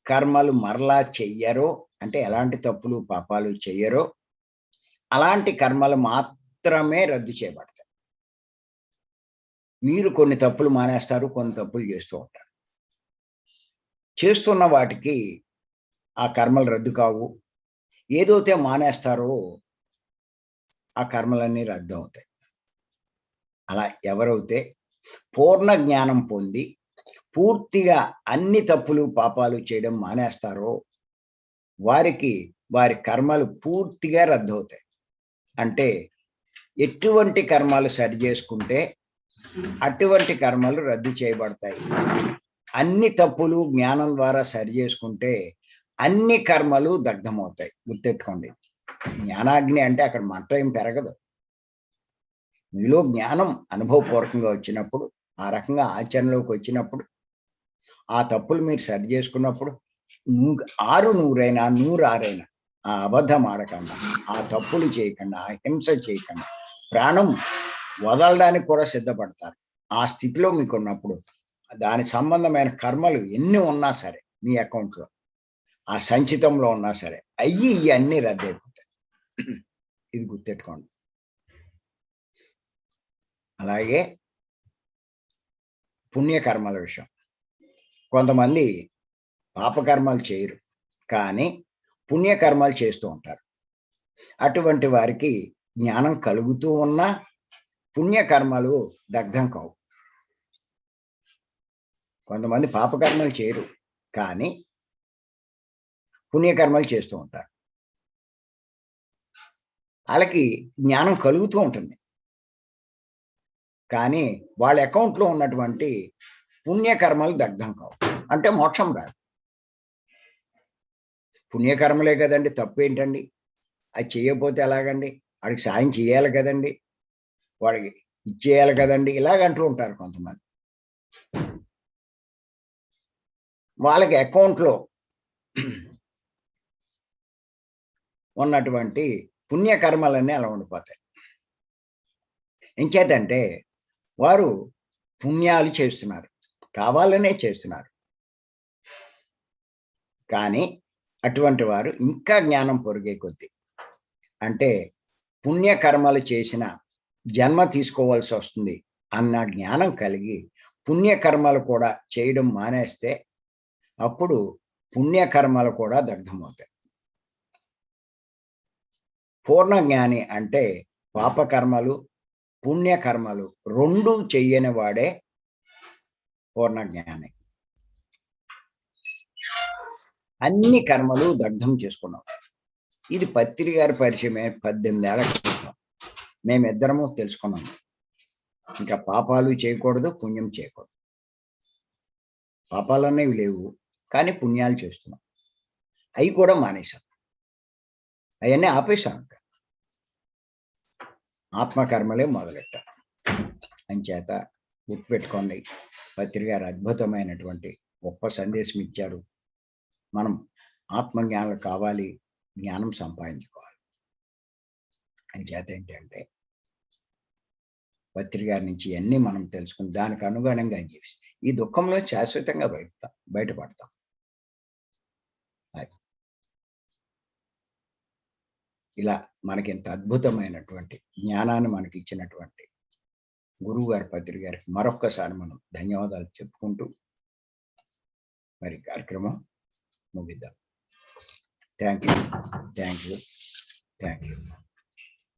కర్మలు మరలా చెయ్యరో, అంటే ఎలాంటి తప్పులు పాపాలు చెయ్యరో అలాంటి కర్మలు మాత్రమే రద్దు చేయబడతాయి. మీరు కొన్ని తప్పులు మానేస్తారు, కొన్ని తప్పులు చేస్తూ ఉంటారు. చేస్తున్న వాటికి ఆ కర్మలు రద్దు కావు. ఏదైతే మానేస్తారో ఆ కర్మలన్నీ రద్దు అవుతాయి. అలా ఎవరైతే పూర్ణ జ్ఞానం పొంది పూర్తిగా అన్ని తప్పులు పాపాలు చేయడం మానేస్తారో వారికి వారి కర్మలు పూర్తిగా రద్దవుతాయి. అంటే ఎటువంటి కర్మలు సరి చేసుకుంటే అటువంటి కర్మలు రద్దు చేయబడతాయి. అన్ని తప్పులు జ్ఞానం ద్వారా సరి చేసుకుంటే అన్ని కర్మలు దగ్ధమవుతాయి. గుర్తెట్టుకోండి, జ్ఞానాగ్ని అంటే అక్కడ మంట ఏం పెరగదు. మీలో జ్ఞానం అనుభవపూర్వకంగా వచ్చినప్పుడు, ఆ రకంగా ఆచరణలోకి వచ్చినప్పుడు, ఆ తప్పులు మీరు సరి చేసుకున్నప్పుడు 6 100 100 6 ఆ అబద్ధం ఆడకుండా, ఆ తప్పులు చేయకుండా, ఆ హింస చేయకుండా, ప్రాణం వదలడానికి కూడా సిద్ధపడతారు. ఆ స్థితిలో మీకున్నప్పుడు దాని సంబంధమైన కర్మలు ఎన్ని ఉన్నా సరే మీ అకౌంట్లో, ఆ సంచితంలో ఉన్నా సరే ఇవన్నీ రద్దయిపోతాయి. ఇది గుర్తెట్టుకోండి. అలాగే పుణ్యకర్మల విషయం, కొంతమంది పాపకర్మలు చేయరు, కానీ పుణ్యకర్మలు చేస్తూ ఉంటారు. అటువంటి వారికి జ్ఞానం కలుగుతూ ఉన్నా పుణ్యకర్మలు దగ్ధం కావు. కొంతమంది పాపకర్మలు చేయరు, కానీ పుణ్యకర్మలు చేస్తూ ఉంటారు. వాళ్ళకి జ్ఞానం కలుగుతూ ఉంటుంది, కానీ వాళ్ళ అకౌంట్లో ఉన్నటువంటి పుణ్యకర్మలు దగ్ధం కావు. అంటే మోక్షం రాదు. పుణ్యకర్మలే కదండి, తప్పు ఏంటండి? అది చేయకపోతే ఎలాగండి? వాడికి సాయం చేయాలి కదండి, వాడికి ఇచ్చేయాలి కదండి, ఇలాగంటూ ఉంటారు కొంతమంది. వాళ్ళకి అకౌంట్లో ఉన్నటువంటి పుణ్యకర్మలన్నీ అలా ఉండిపోతాయి. ఎంచేతంటే వారు పుణ్యాలు చేస్తున్నారు, కావాలనే చేస్తున్నారు. కానీ అటువంటి వారు ఇంకా జ్ఞానం పొరిగే కొద్దీ, అంటే పుణ్యకర్మలు చేసిన జన్మ తీసుకోవాల్సి వస్తుంది అన్న జ్ఞానం కలిగి పుణ్యకర్మలు కూడా చేయడం మానేస్తే అప్పుడు పుణ్యకర్మలు కూడా దగ్ధమవుతాయి. పూర్ణ జ్ఞాని అంటే పాపకర్మలు పుణ్యకర్మలు రెండూ చెయ్యని వాడే పూర్ణ జ్ఞాని. అన్ని కర్మలు దగ్ధం చేసుకున్నాం. ఇది పత్రి గారి పరిచయమే 18 ఏళ్ల క్రితం మేమిద్దరము తెలుసుకున్నాము. ఇంకా పాపాలు చేయకూడదు, పుణ్యం చేయకూడదు. పాపాలనేవి లేవు, కానీ పుణ్యాలు చేస్తున్నాం. అవి కూడా మానేశాం, అవన్నీ ఆపేశాం. ఇంకా ఆత్మకర్మలే మొదలెట్టాం. అంచేత గుర్తుపెట్టుకోండి, పత్రి గారు అద్భుతమైనటువంటి గొప్ప సందేశం ఇచ్చారు. మనం ఆత్మజ్ఞానం కావాలి, జ్ఞానం సంపాదించుకోవాలి. అంచేత ఏంటంటే పత్రి గారి నుంచి అన్నీ మనం తెలుసుకుని దానికి అనుగుణంగా జీవిస్తాం. ఈ దుఃఖంలో శాశ్వతంగా బయటపడతాం. ఇలా మనకి ఇంత అద్భుతమైనటువంటి జ్ఞానాన్ని మనకి ఇచ్చినటువంటి గురువు గారి పత్రి గారికి మరొక్కసారి మనం ధన్యవాదాలు చెప్పుకుంటూ మరి కార్యక్రమం ముగిద్దాం. Thank you.